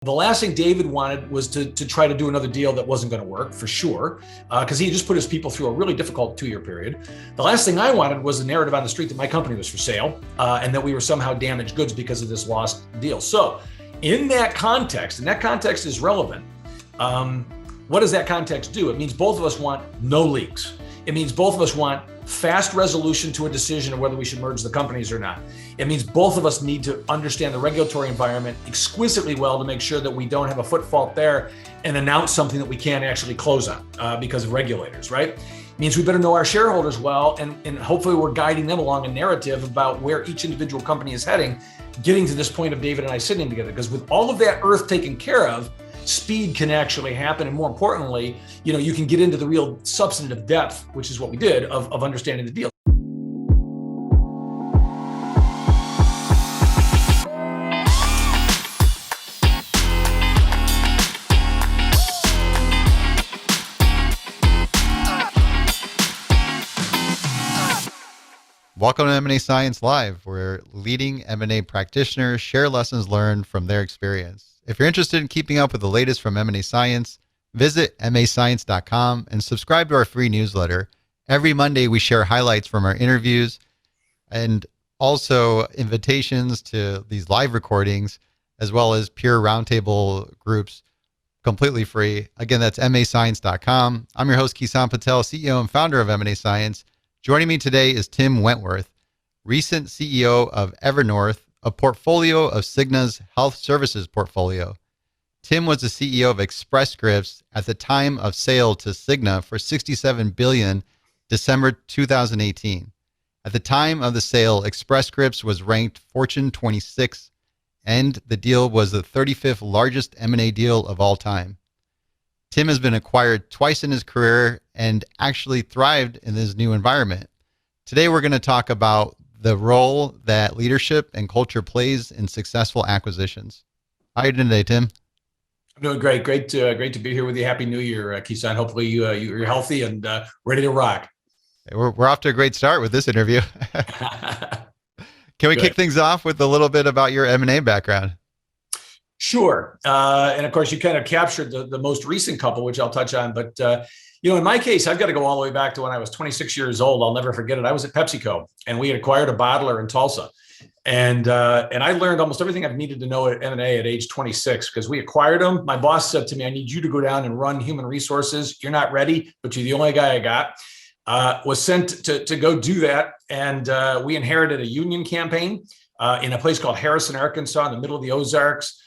The last thing David wanted was to try to do another deal that wasn't going to work, for sure, because he just put his people through a really difficult 2-year period. The last thing I wanted was a narrative on the street that my company was for sale and that we were somehow damaged goods because of this lost deal. So in that context, and that context is relevant, what does that context do? It means both of us want no leaks. It means both of us want fast resolution to a decision of whether we should merge the companies or not. It means both of us need to understand the regulatory environment exquisitely well to make sure that we don't have a foot fault there and announce something that we can't actually close on because of regulators, right? It means we better know our shareholders well, and hopefully we're guiding them along a narrative about where each individual company is heading, getting to this point of David and I sitting together. Because with all of that earth taken care of, speed can actually happen. And more importantly, you can get into the real substantive depth, which is what we did, of understanding the deal. Welcome to M&A Science Live, where leading M&A practitioners share lessons learned from their experience. If you're interested in keeping up with the latest from M&A Science, visit mascience.com and subscribe to our free newsletter. Every Monday, we share highlights from our interviews and also invitations to these live recordings, as well as peer roundtable groups, completely free. Again, that's mascience.com. I'm your host, Kisan Patel, CEO and founder of M&A Science. Joining me today is Tim Wentworth, recent CEO of Evernorth, a portfolio of Cigna's health services portfolio. Tim was the CEO of Express Scripts at the time of sale to Cigna for $67 billion, December 2018. At the time of the sale, Express Scripts was ranked Fortune 26, and the deal was the 35th largest M&A deal of all time. Tim has been acquired twice in his career and actually thrived in this new environment. Today, we're going to talk about the role that leadership and culture plays in successful acquisitions. How are you doing today, Tim? I'm doing great. Great to be here with you. Happy New Year, Kisan. Hopefully you're healthy and ready to rock. We're off to a great start with this interview. Can we kick things off with a little bit about your M&A background? Sure. And of course, you kind of captured the most recent couple, which I'll touch on. But in my case, I've got to go all the way back to when I was 26 years old. I'll never forget it. I was at PepsiCo, and we had acquired a bottler in Tulsa. And I learned almost everything I've needed to know at M&A at age 26, because we acquired them. My boss said to me, I need you to go down and run human resources. You're not ready, but you're the only guy I got. Was sent to go do that. And we inherited a union campaign in a place called Harrison, Arkansas, in the middle of the Ozarks.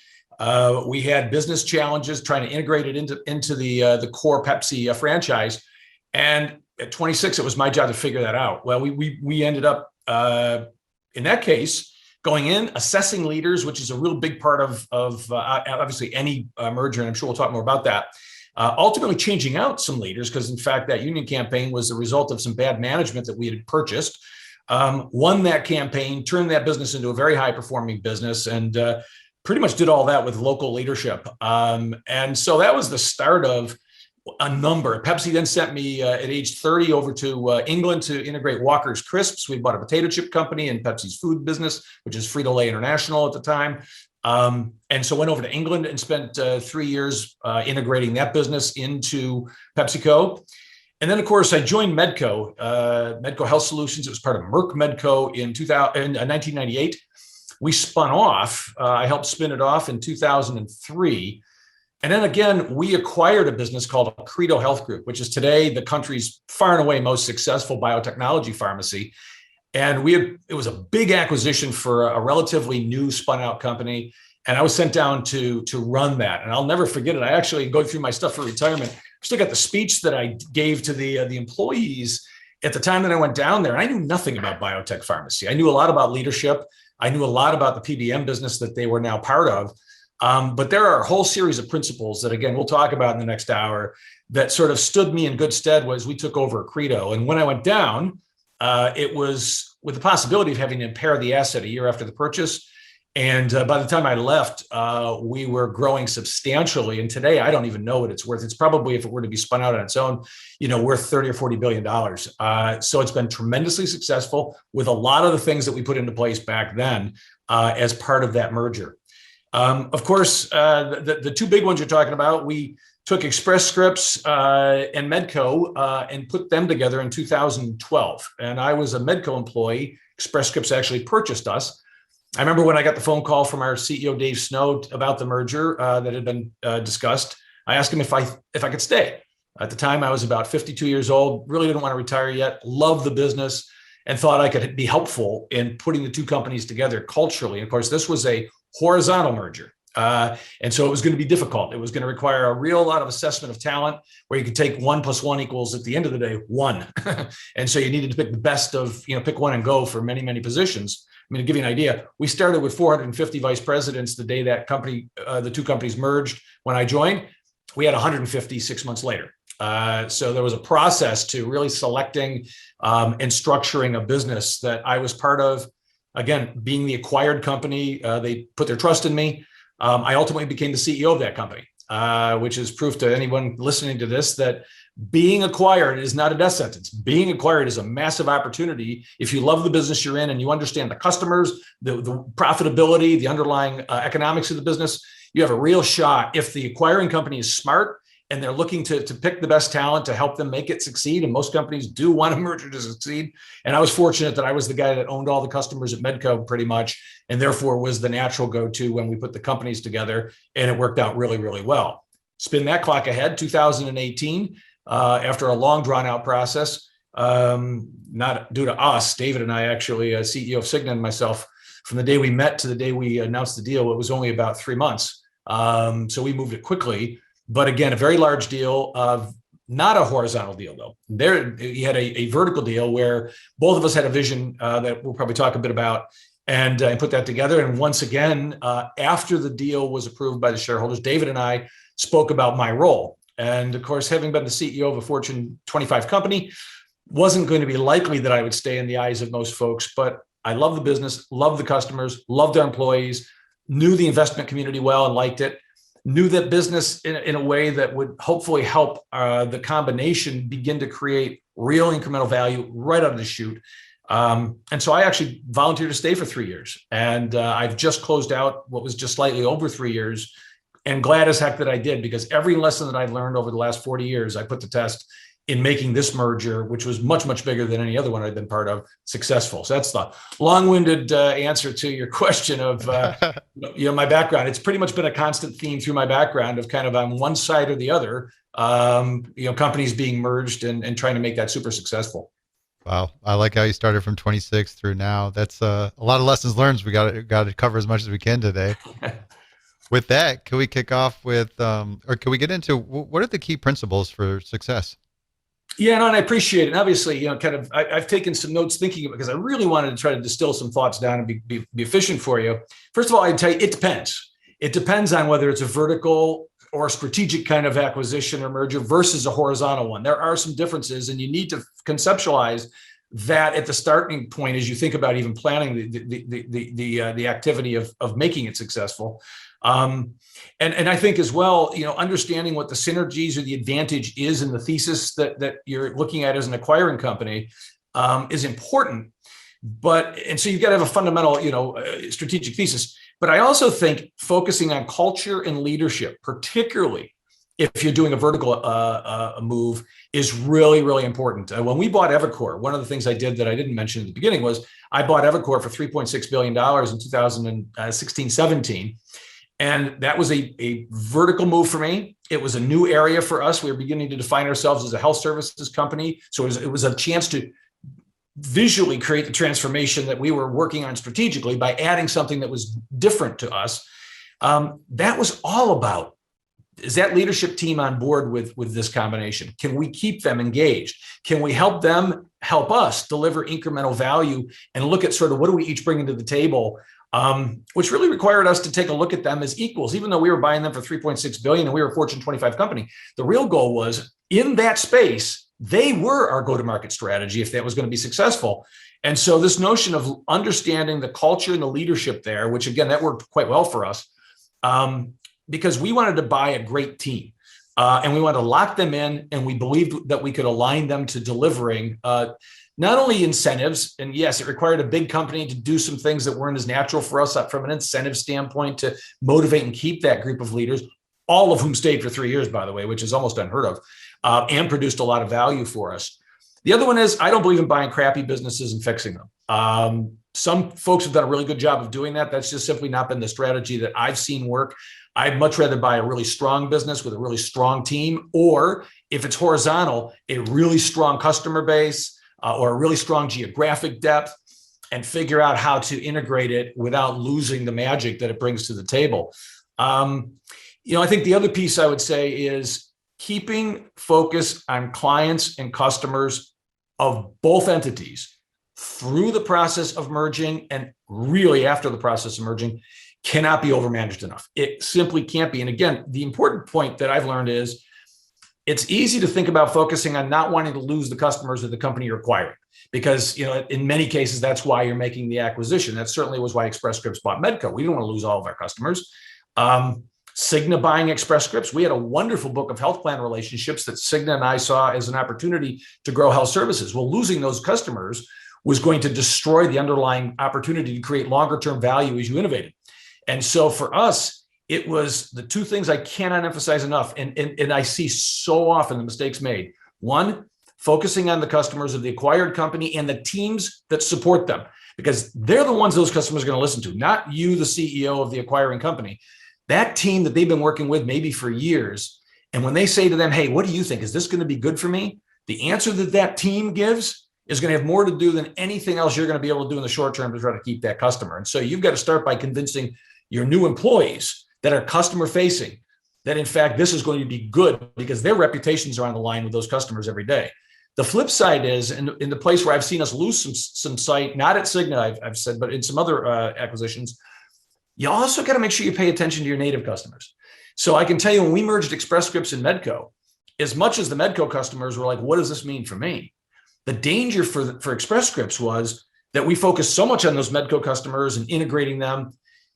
We had business challenges trying to integrate it into the core Pepsi franchise. And at 26, it was my job to figure that out. Well, we ended up, in that case, going in, assessing leaders, which is a real big part of obviously any merger, and I'm sure we'll talk more about that. Ultimately changing out some leaders, because in fact, that union campaign was the result of some bad management that we had purchased. Won that campaign, turned that business into a very high-performing business, and pretty much did all that with local leadership. And so that was the start of a number. Pepsi then sent me at age 30 over to England to integrate Walker's Crisps. We bought a potato chip company in Pepsi's food business, which is Frito-Lay International at the time. And so went over to England and spent 3 years integrating that business into PepsiCo. And then, of course, I joined Medco Health Solutions. It was part of Merck Medco in 1998. We spun off. I helped spin it off in 2003. And then again, we acquired a business called Credo Health Group, which is today the country's far and away most successful biotechnology pharmacy. And it was a big acquisition for a relatively new spun out company. And I was sent down to run that. And I'll never forget it. I actually go through my stuff for retirement. Still got the speech that I gave to the employees at the time that I went down there. And I knew nothing about biotech pharmacy. I knew a lot about leadership. I knew a lot about the PBM business that they were now part of. But there are a whole series of principles that, again, we'll talk about in the next hour that sort of stood me in good stead as we took over Credo. And when I went down, it was with the possibility of having to impair the asset a year after the purchase. And by the time I left, we were growing substantially. And today, I don't even know what it's worth. It's probably, if it were to be spun out on its own, worth $30 or $40 billion. So it's been tremendously successful with a lot of the things that we put into place back then as part of that merger. Of course, the two big ones you're talking about, we took Express Scripts and Medco and put them together in 2012. And I was a Medco employee. Express Scripts actually purchased us. I remember when I got the phone call from our CEO, Dave Snow, about the merger that had been discussed. I asked him if I could stay. At the time, I was about 52 years old, really didn't want to retire yet, loved the business, and thought I could be helpful in putting the two companies together culturally. And of course, this was a horizontal merger. And so it was going to be difficult. It was going to require a real lot of assessment of talent where you could take 1 + 1 equals at the end of the day, 1. And so you needed to pick the best of, pick one and go for many, many positions. I mean, to give you an idea, we started with 450 vice presidents the day that the two companies merged. When I joined, we had 150 6 months later. So there was a process to really selecting and structuring a business that I was part of. Again, being the acquired company, they put their trust in me. I ultimately became the CEO of that company, which is proof to anyone listening to this that being acquired is not a death sentence. Being acquired is a massive opportunity. If you love the business you're in and you understand the customers, the profitability, the underlying economics of the business, you have a real shot. If the acquiring company is smart and they're looking to pick the best talent to help them make it succeed, and most companies do want a merger to succeed. And I was fortunate that I was the guy that owned all the customers at Medco pretty much, and therefore was the natural go-to when we put the companies together, and it worked out really, really well. Spin that clock ahead, 2018, after a long drawn-out process, not due to us, David and I actually, CEO of Cigna and myself, from the day we met to the day we announced the deal, it was only about 3 months. So we moved it quickly. But again, a very large deal, not a horizontal deal, though. There, you had a vertical deal where both of us had a vision that we'll probably talk a bit about and put that together. And once again, after the deal was approved by the shareholders, David and I spoke about my role. And of course, having been the CEO of a Fortune 25 company, wasn't going to be likely that I would stay in the eyes of most folks. But I love the business, love the customers, loved our employees, knew the investment community well and liked it. Knew that business in a way that would hopefully help the combination begin to create real incremental value right out of the chute. And so I actually volunteered to stay for 3 years. And I've just closed out what was just slightly over 3 years, and glad as heck that I did, because every lesson that I've learned over the last 40 years, I put to test in making this merger, which was much, much bigger than any other one I'd been part of, successful. So that's the long-winded answer to your question of my background. It's pretty much been a constant theme through my background of kind of on one side or the other, companies being merged and trying to make that super successful. Wow. I like how you started from 26 through now. That's a lot of lessons learned. We got to cover as much as we can today. With that, can we kick off with, or can we get into what are the key principles for success? Yeah, no, and I appreciate it. And obviously, I've taken some notes thinking because I really wanted to try to distill some thoughts down and be efficient for you. First of all, I'd tell you, it depends. It depends on whether it's a vertical or a strategic kind of acquisition or merger versus a horizontal one. There are some differences, and you need to conceptualize that at the starting point as you think about even planning the activity of making it successful. And I think as well, understanding what the synergies or the advantage is in the thesis that you're looking at as an acquiring company is important. And so you've got to have a fundamental, strategic thesis. But I also think focusing on culture and leadership, particularly if you're doing a vertical move, is really, really important. When we bought Evercore, one of the things I did that I didn't mention at the beginning was I bought Evercore for $3.6 billion in 2016-17. And that was a vertical move for me. It was a new area for us. We were beginning to define ourselves as a health services company. So it was a chance to visually create the transformation that we were working on strategically by adding something that was different to us. That was all about, is that leadership team on board with this combination? Can we keep them engaged? Can we help them help us deliver incremental value and look at sort of what do we each bring to the table? Which really required us to take a look at them as equals, even though we were buying them for $3.6 billion and we were a Fortune 25 company. The real goal was in that space, they were our go-to-market strategy if that was going to be successful. And so this notion of understanding the culture and the leadership there, which again, that worked quite well for us, because we wanted to buy a great team. And we wanted to lock them in, and we believed that we could align them to delivering not only incentives, and yes, it required a big company to do some things that weren't as natural for us from an incentive standpoint to motivate and keep that group of leaders, all of whom stayed for 3 years, by the way, which is almost unheard of, and produced a lot of value for us. The other one is I don't believe in buying crappy businesses and fixing them. Some folks have done a really good job of doing that. That's just simply not been the strategy that I've seen work. I'd much rather buy a really strong business with a really strong team, or if it's horizontal, a really strong customer base or a really strong geographic depth, and figure out how to integrate it without losing the magic that it brings to the table. I think the other piece I would say is keeping focus on clients and customers of both entities through the process of merging and really after the process of merging cannot be overmanaged enough. It simply can't be. And again, the important point that I've learned is it's easy to think about focusing on not wanting to lose the customers of the company you're acquiring, because in many cases, that's why you're making the acquisition. That certainly was why Express Scripts bought Medco. We didn't want to lose all of our customers. Cigna buying Express Scripts, we had a wonderful book of health plan relationships that Cigna and I saw as an opportunity to grow health services. Well, losing those customers was going to destroy the underlying opportunity to create longer term value as you innovated. And so for us, it was the two things I cannot emphasize enough. And I see so often the mistakes made. One, focusing on the customers of the acquired company and the teams that support them, because they're the ones those customers are going to listen to, not you, the CEO of the acquiring company. That team that they've been working with maybe for years. And when they say to them, hey, what do you think? Is this going to be good for me? The answer that team gives is going to have more to do than anything else you're going to be able to do in the short term to try to keep that customer. And so you've got to start by convincing your new employees that are customer facing that in fact, this is going to be good because their reputations are on the line with those customers every day. The flip side is, in the place where I've seen us lose some sight, not at Cigna, I've said, but in some other acquisitions, you also got to make sure you pay attention to your native customers. So I can tell you when we merged Express Scripts and Medco, as much as the Medco customers were like, what does this mean for me? The danger for Express Scripts was that we focused so much on those Medco customers and integrating them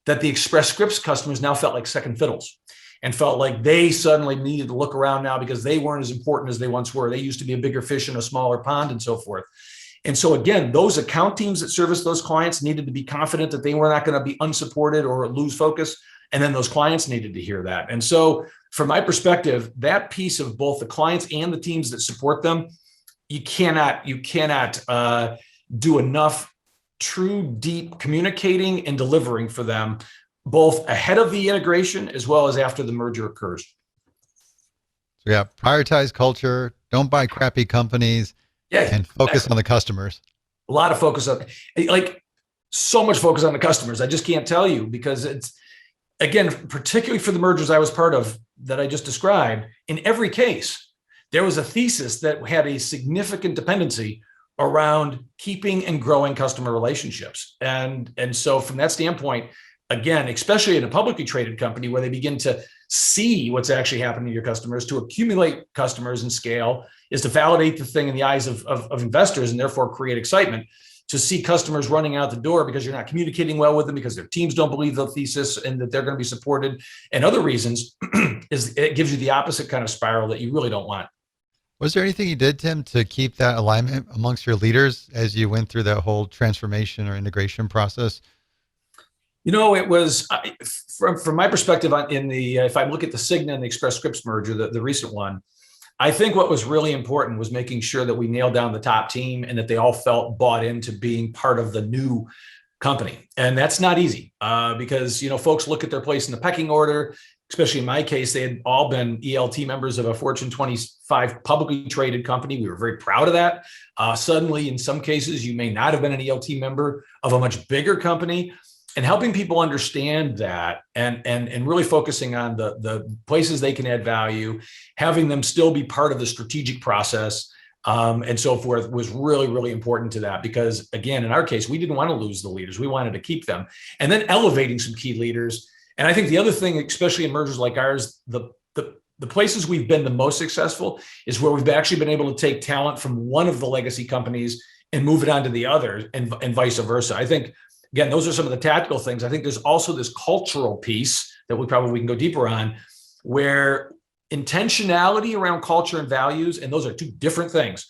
that the Express Scripts customers now felt like second fiddles and felt like they suddenly needed to look around now because they weren't as important as they once were. They used to be a bigger fish in a smaller pond and so forth. And so again, those account teams that service those clients needed to be confident that they were not going to be unsupported or lose focus. And then those clients needed to hear that. And so from my perspective, that piece of both the clients and the teams that support them, you cannot do enough true, deep communicating and delivering for them, both ahead of the integration as well as after the merger occurs. So yeah, prioritize culture, don't buy crappy companies, and focus on the customers. A lot of focus on, so much focus on the customers. I just can't tell you because it's, again, particularly for the mergers I was part of that I just described, in every case, there was a thesis that had a significant dependency around keeping and growing customer relationships. And so from that standpoint, again, especially in a publicly traded company where they begin to see what's actually happening to your customers, to accumulate customers and scale is to validate the thing in the eyes of investors and therefore create excitement. To see customers running out the door because you're not communicating well with them, because their teams don't believe the thesis and that they're going to be supported, and other reasons, is it gives you the opposite kind of spiral that you really don't want. Was there anything you did, Tim, to keep that alignment amongst your leaders as you went through that whole transformation or integration process? It was from my perspective if I look at the Cigna and the Express Scripts merger, the recent one, I think what was really important was making sure that we nailed down the top team and that they all felt bought into being part of the new company. And that's not easy because, folks look at their place in the pecking order, especially in my case, they had all been ELT members of a Fortune 25 publicly traded company. We were very proud of that. Suddenly, in some cases, you may not have been an ELT member of a much bigger company. And helping people understand that and really focusing on the places they can add value, having them still be part of the strategic process and so forth was really, really important to that. Because again, in our case, we didn't want to lose the leaders. We wanted to keep them. And then elevating some key leaders. And I think the other thing, especially in mergers like ours, the places we've been the most successful is where we've actually been able to take talent from one of the legacy companies and move it on to the other and vice versa. I think, again, those are some of the tactical things. I think there's also this cultural piece that we can go deeper on, where intentionality around culture and values, and those are two different things,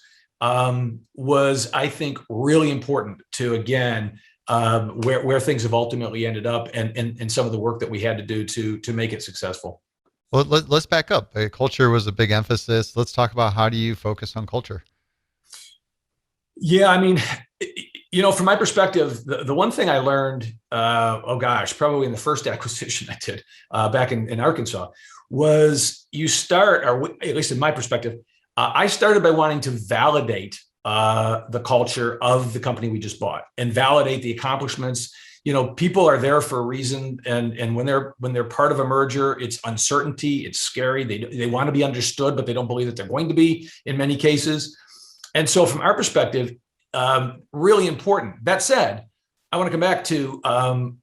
was, I think, really important to, again, where things have ultimately ended up, and some of the work that we had to do to make it successful. Well, let's back up. Culture was a big emphasis. Let's talk about how do you focus on culture? Yeah, I mean, from my perspective, the one thing I learned, probably in the first acquisition I did back in Arkansas, was you start, or at least in my perspective, I started by wanting to validate the culture of the company we just bought and validate the accomplishments. People are there for a reason, and when they're part of a merger, it's uncertainty, it's scary. They want to be understood, but they don't believe that they're going to be in many cases. And so, from our perspective, really important. That said, I want to come back to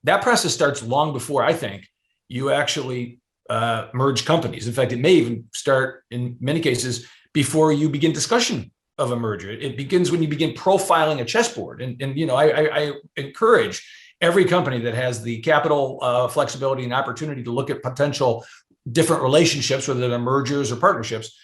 that process starts long before, I think, you actually merge companies. In fact, it may even start in many cases before you begin discussion of a merger. It begins when you begin profiling a chessboard. And I encourage every company that has the capital flexibility and opportunity to look at potential different relationships, whether they're mergers or partnerships,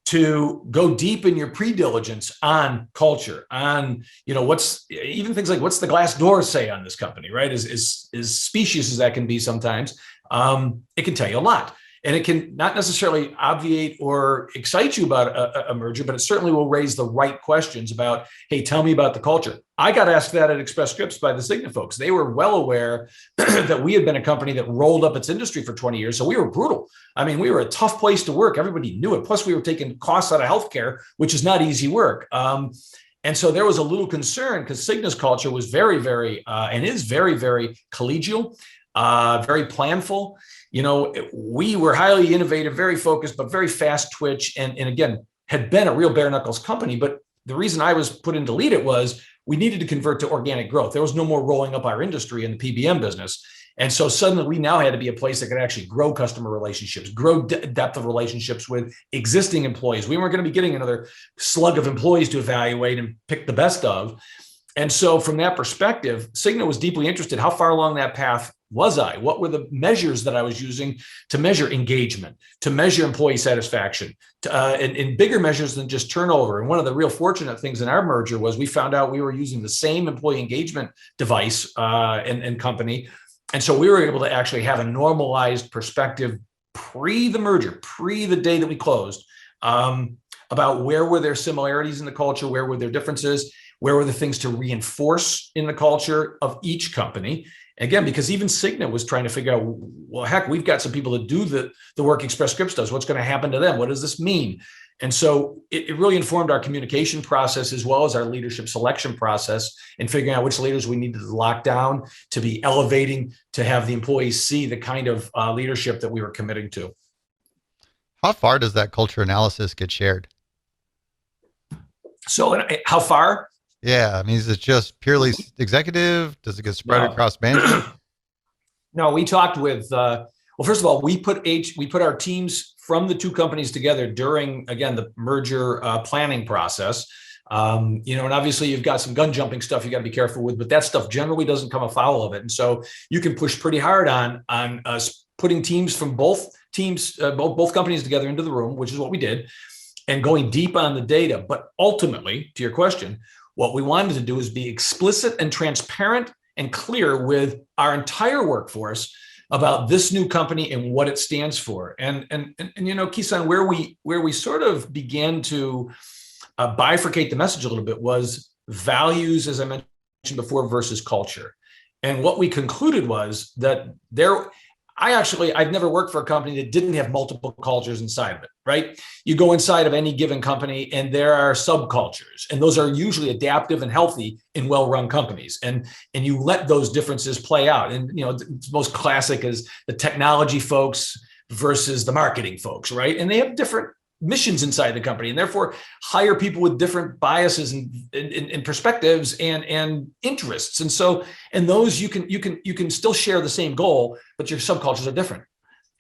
to go deep in your pre-diligence on culture, on, what's even things like, what's the glass door say on this company, right? As specious as that can be sometimes, it can tell you a lot. And it can not necessarily obviate or excite you about a merger, but it certainly will raise the right questions about, hey, tell me about the culture. I got asked that at Express Scripts by the Cigna folks. They were well aware that we had been a company that rolled up its industry for 20 years. So we were brutal. I mean, we were a tough place to work. Everybody knew it. Plus, we were taking costs out of healthcare, which is not easy work. And so there was a little concern because Cigna's culture was very, very, and is very, very collegial, very planful. We were highly innovative, very focused, but very fast twitch. And again, had been a real bare knuckles company. But the reason I was put in to lead it was we needed to convert to organic growth. There was no more rolling up our industry in the PBM business. And so suddenly we now had to be a place that could actually grow customer relationships, grow depth of relationships with existing employees. We weren't going to be getting another slug of employees to evaluate and pick the best of. And so from that perspective, Cigna was deeply interested. How far along that path was I? What were the measures that I was using to measure engagement, to measure employee satisfaction, and bigger measures than just turnover? And one of the real fortunate things in our merger was we found out we were using the same employee engagement device and company. And so we were able to actually have a normalized perspective pre the merger, pre the day that we closed, about where were there similarities in the culture, where were there differences, where were the things to reinforce in the culture of each company. Again, because even Cigna was trying to figure out, well, heck, we've got some people that do the work Express Scripts does. What's going to happen to them? What does this mean? And so it really informed our communication process as well as our leadership selection process in figuring out which leaders we needed to lock down, to be elevating, to have the employees see the kind of leadership that we were committing to. How far does that culture analysis get shared? So how far? Yeah. I mean, is it just purely executive? Does it get spread across management? No, we talked with, well, first of all, we put our teams from the two companies together during, again, the merger planning process. And obviously you've got some gun jumping stuff you got to be careful with, but that stuff generally doesn't come afoul of it. And so you can push pretty hard on us putting teams from both companies together into the room, which is what we did, and going deep on the data. But ultimately, to your question, what we wanted to do is be explicit and transparent and clear with our entire workforce about this new company and what it stands for. And Kisan, where we sort of began to bifurcate the message a little bit was values, as I mentioned before, versus culture. And what we concluded was that I've never worked for a company that didn't have multiple cultures inside of it, right? You go inside of any given company and there are subcultures, and those are usually adaptive and healthy in well-run companies. And you let those differences play out. And, the most classic is the technology folks versus the marketing folks, right? And they have different missions inside the company, and therefore hire people with different biases and perspectives and interests. And those you can still share the same goal, but your subcultures are different,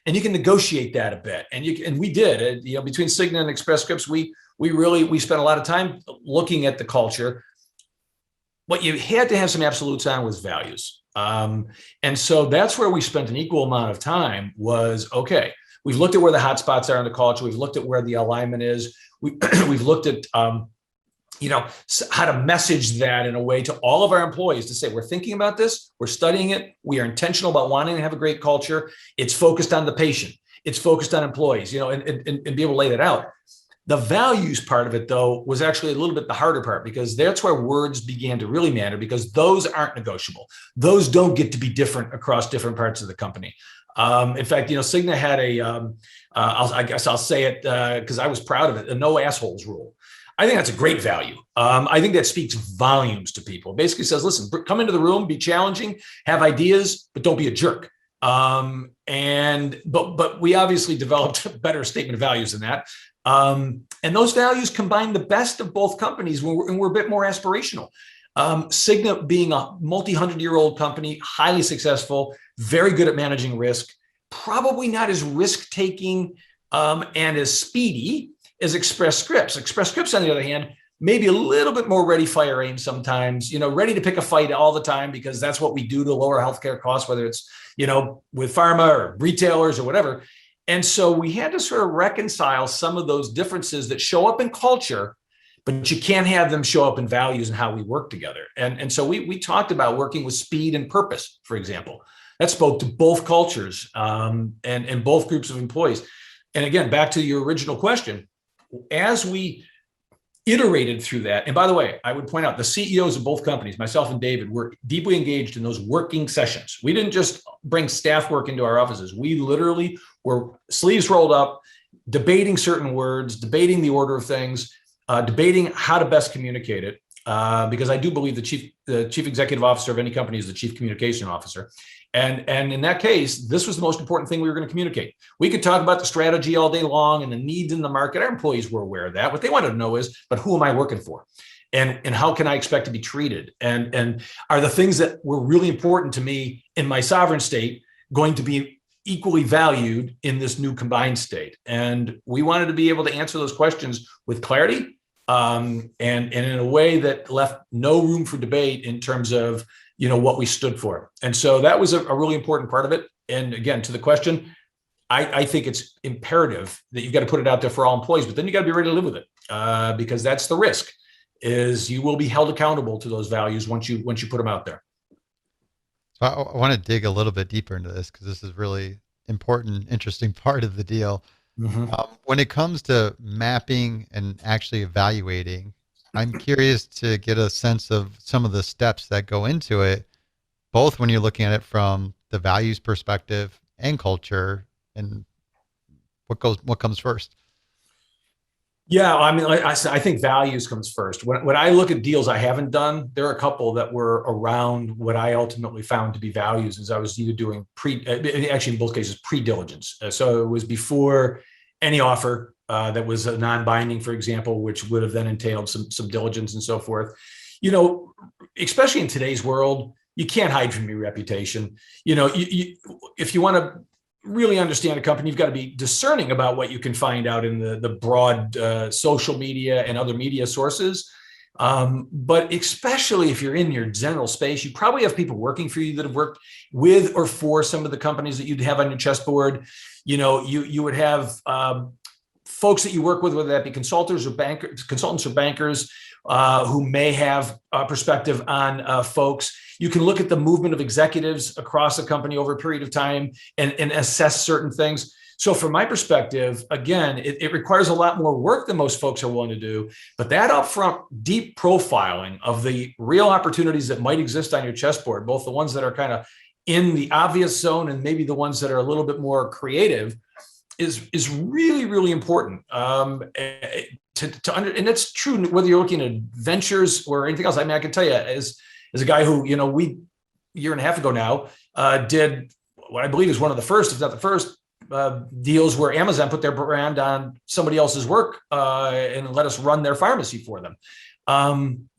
and you can negotiate that a bit. And we did, between Cigna and Express Scripts, we spent a lot of time looking at the culture. What you had to have some absolutes on was values. And so that's where we spent an equal amount of time was, okay, We've looked at where the hot spots are in the culture. We've looked at where the alignment is. We've looked at, how to message that in a way to all of our employees to say, we're thinking about this, we're studying it, we are intentional about wanting to have a great culture. It's focused on the patient. It's focused on employees, and be able to lay that out. The values part of it, though, was actually a little bit the harder part, because that's where words began to really matter, because those aren't negotiable. Those don't get to be different across different parts of the company. In fact, Cigna had I guess I'll say it because I was proud of it, a no assholes rule. I think that's a great value. I think that speaks volumes to people. It basically says, listen, come into the room, be challenging, have ideas, but don't be a jerk. But we obviously developed a better statement of values than that. And those values combine the best of both companies, and we're a bit more aspirational. Cigna being a multi-100-year-old company, highly successful, very good at managing risk, probably not as risk-taking and as speedy as Express Scripts. Express Scripts, on the other hand, maybe a little bit more ready, fire, aim sometimes, ready to pick a fight all the time, because that's what we do to lower healthcare costs, whether it's, with pharma or retailers or whatever. And so we had to sort of reconcile some of those differences that show up in culture, but you can't have them show up in values and how we work together. And so we talked about working with speed and purpose, for example. That spoke to both cultures and both groups of employees. And again, back to your original question, as we iterated through that, and by the way, I would point out the CEOs of both companies, myself and David, were deeply engaged in those working sessions. We didn't just bring staff work into our offices. We literally were sleeves rolled up, debating certain words, debating the order of things, debating how to best communicate it. Because I do believe the chief executive officer of any company is the chief communication officer. And in that case, this was the most important thing we were going to communicate. We could talk about the strategy all day long and the needs in the market. Our employees were aware of that. What they wanted to know is, but who am I working for? And how can I expect to be treated? And are the things that were really important to me in my sovereign state going to be equally valued in this new combined state? And we wanted to be able to answer those questions with clarity and in a way that left no room for debate in terms of what we stood for. And so that was a really important part of it. And again, to the question, I think it's imperative that you've got to put it out there for all employees, but then you got to be ready to live with it because that's the risk, is you will be held accountable to those values once you put them out there. So I want to dig a little bit deeper into this, because this is really important, interesting part of the deal. Mm-hmm. When it comes to mapping and actually evaluating, I'm curious to get a sense of some of the steps that go into it, both when you're looking at it from the values perspective and culture, and what comes first. Yeah, I mean, I think values comes first. When I look at deals I haven't done, there are a couple that were around what I ultimately found to be values, as I was either doing actually in both cases, pre-diligence. So it was before any offer that was a non-binding, for example, which would have then entailed some diligence and so forth. Especially in today's world, you can't hide from your reputation. If you want to really understand a company, you've got to be discerning about what you can find out in the broad social media and other media sources. But especially if you're in your general space, you probably have people working for you that have worked with or for some of the companies that you'd have on your chessboard. You would have folks that you work with, whether that be consultants or bankers who may have a perspective on folks. You can look at the movement of executives across a company over a period of time and assess certain things. So from my perspective, again, it requires a lot more work than most folks are willing to do. But that upfront deep profiling of the real opportunities that might exist on your chessboard, both the ones that are kind of in the obvious zone and maybe the ones that are a little bit more creative, is really, really important. And it's true whether you're looking at ventures or anything else. I mean, I can tell you as a guy who, we year and a half ago now did what I believe is one of the first, if not the first, deals where Amazon put their brand on somebody else's work and let us run their pharmacy for them.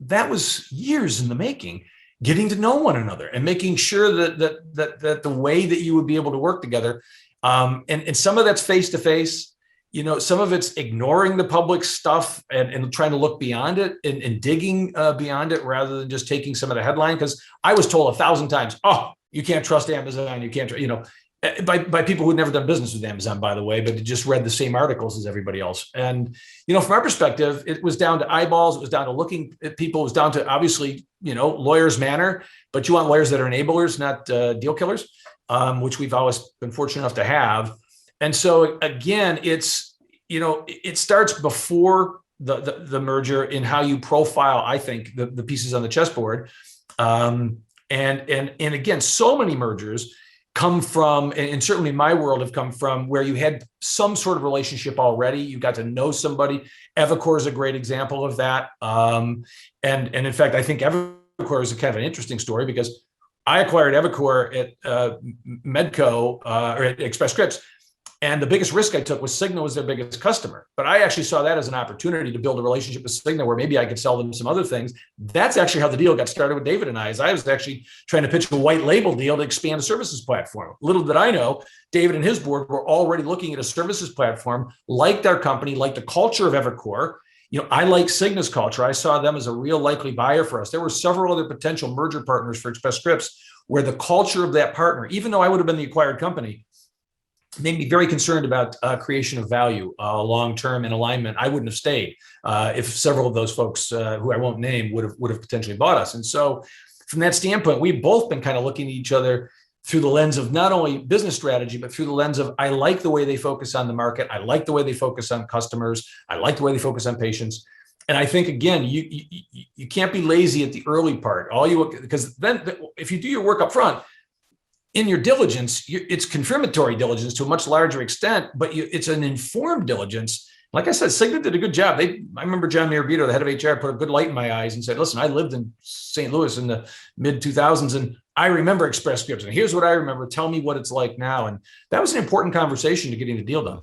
That was years in the making, getting to know one another and making sure that the way that you would be able to work together. And some of that's face-to-face, some of it's ignoring the public stuff and trying to look beyond it and digging beyond it rather than just taking some of the headline. Because I was told 1,000 times, oh, you can't trust Amazon, you can't, by people who'd never done business with Amazon, by the way, but just read the same articles as everybody else. And, from our perspective, it was down to eyeballs. It was down to looking at people. It was down to, obviously, lawyers manner, but you want lawyers that are enablers, not deal killers, which we've always been fortunate enough to have. And so, again, it's, it starts before the merger in how you profile, I think, the pieces on the chessboard. And again, so many mergers come from, and certainly in my world have come from, where you had some sort of relationship already. You got to know somebody. Evercore is a great example of that. And in fact, I think Evercore is a kind of an interesting story, because I acquired Evercore at Medco or at Express Scripts. And the biggest risk I took was Cigna was their biggest customer. But I actually saw that as an opportunity to build a relationship with Cigna where maybe I could sell them some other things. That's actually how the deal got started with David and I, as I was actually trying to pitch a white label deal to expand a services platform. Little did I know, David and his board were already looking at a services platform, liked our company, liked the culture of Evercore. I like Cigna's culture. I saw them as a real likely buyer for us. There were several other potential merger partners for Express Scripts where the culture of that partner, even though I would have been the acquired company, made me very concerned about creation of value long-term and alignment. I wouldn't have stayed if several of those folks who I won't name would have potentially bought us. And so from that standpoint, we've both been kind of looking at each other through the lens of not only business strategy, but through the lens of, I like the way they focus on the market. I like the way they focus on customers. I like the way they focus on patients. And I think, again, you can't be lazy at the early part. Because then if you do your work up front, in your diligence, it's confirmatory diligence to a much larger extent, but it's an informed diligence. Like I said, Cigna did a good job. I remember John Mirabito, the head of HR, put a good light in my eyes and said, listen, I lived in St. Louis in the mid 2000s, and I remember Express Scripts. And here's what I remember. Tell me what it's like now. And that was an important conversation to getting the deal done.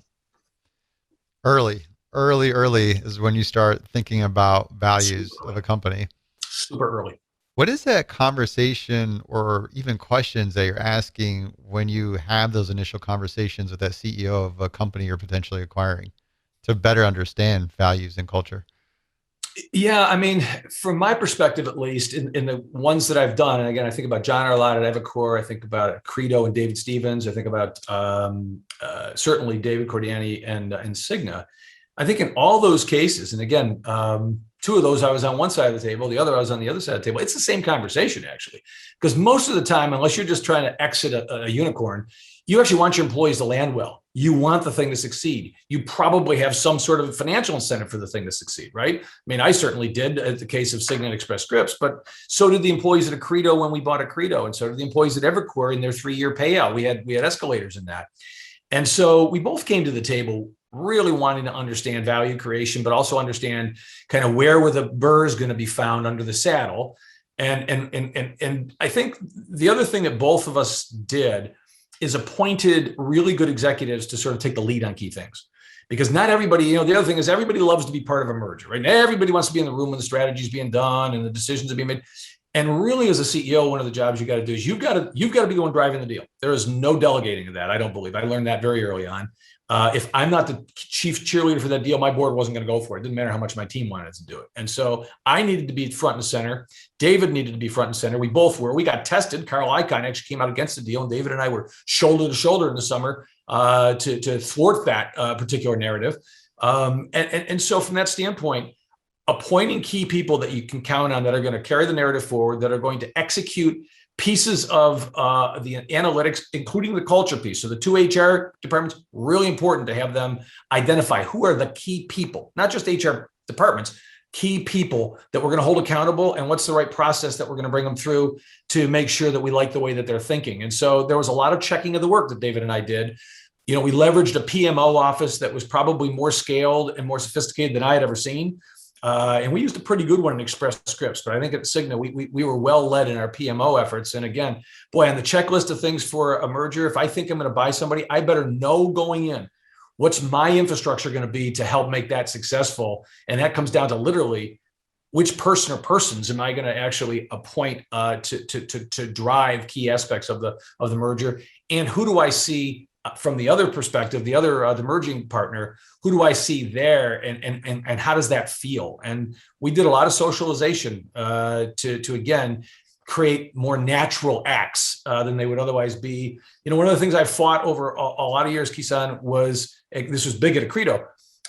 Early is when you start thinking about values of a company. Super early. What is that conversation or even questions that you're asking when you have those initial conversations with that CEO of a company you're potentially acquiring to better understand values and culture? Yeah, I mean, from my perspective, at least in the ones that I've done, and again, I think about John Arlott at Evercore, I think about Credo and David Stevens, I think about certainly David Cordiani and Cigna. I think in all those cases, and again, two of those I was on one side of the table, the other I was on the other side of the table. It's the same conversation, actually, because most of the time, unless you're just trying to exit a unicorn, you actually want your employees to land well. You want the thing to succeed. You probably have some sort of financial incentive for the thing to succeed, right? I mean, I certainly did at the case of Cigna-Express Scripts, but so did the employees at Credo when we bought Credo, and so did the employees at Evercore in their 3-year payout. We had escalators in that. And so we both came to the table really wanting to understand value creation, but also understand kind of where were the burrs going to be found under the saddle. And I think the other thing that both of us did is appointed really good executives to sort of take the lead on key things. Because not everybody, the other thing is everybody loves to be part of a merger, right? Everybody wants to be in the room when the strategy is being done and the decisions are being made. And really, as a CEO, one of the jobs you got to do is you've got to be the one driving the deal. There is no delegating of that. I don't believe. I learned that very early on. If I'm not the chief cheerleader for that deal, my board wasn't going to go for it. It didn't matter how much my team wanted to do it. And so I needed to be front and center. David needed to be front and center. We both were. We got tested. Carl Icahn actually came out against the deal, and David and I were shoulder to shoulder in the summer to thwart that particular narrative. And so from that standpoint, appointing key people that you can count on that are going to carry the narrative forward, that are going to execute pieces of the analytics, including the culture piece. So the two HR departments, really important to have them identify who are the key people, not just HR departments, key people that we're going to hold accountable, and what's the right process that we're going to bring them through to make sure that we like the way that they're thinking. And so there was a lot of checking of the work that David and I did. We leveraged a PMO office that was probably more scaled and more sophisticated than I had ever seen. And we used a pretty good one in Express Scripts, but I think at Cigna, we were well led in our PMO efforts. And again, boy, on the checklist of things for a merger, if I think I'm going to buy somebody, I better know going in, what's my infrastructure going to be to help make that successful? And that comes down to literally which person or persons am I going to actually appoint to drive key aspects of the merger? And who do I see from the other perspective, the merging partner, who do I see there, and how does that feel? And we did a lot of socialization to again create more natural acts than they would otherwise be. One of the things I fought over a lot of years, Kisan, this was big at Accredo,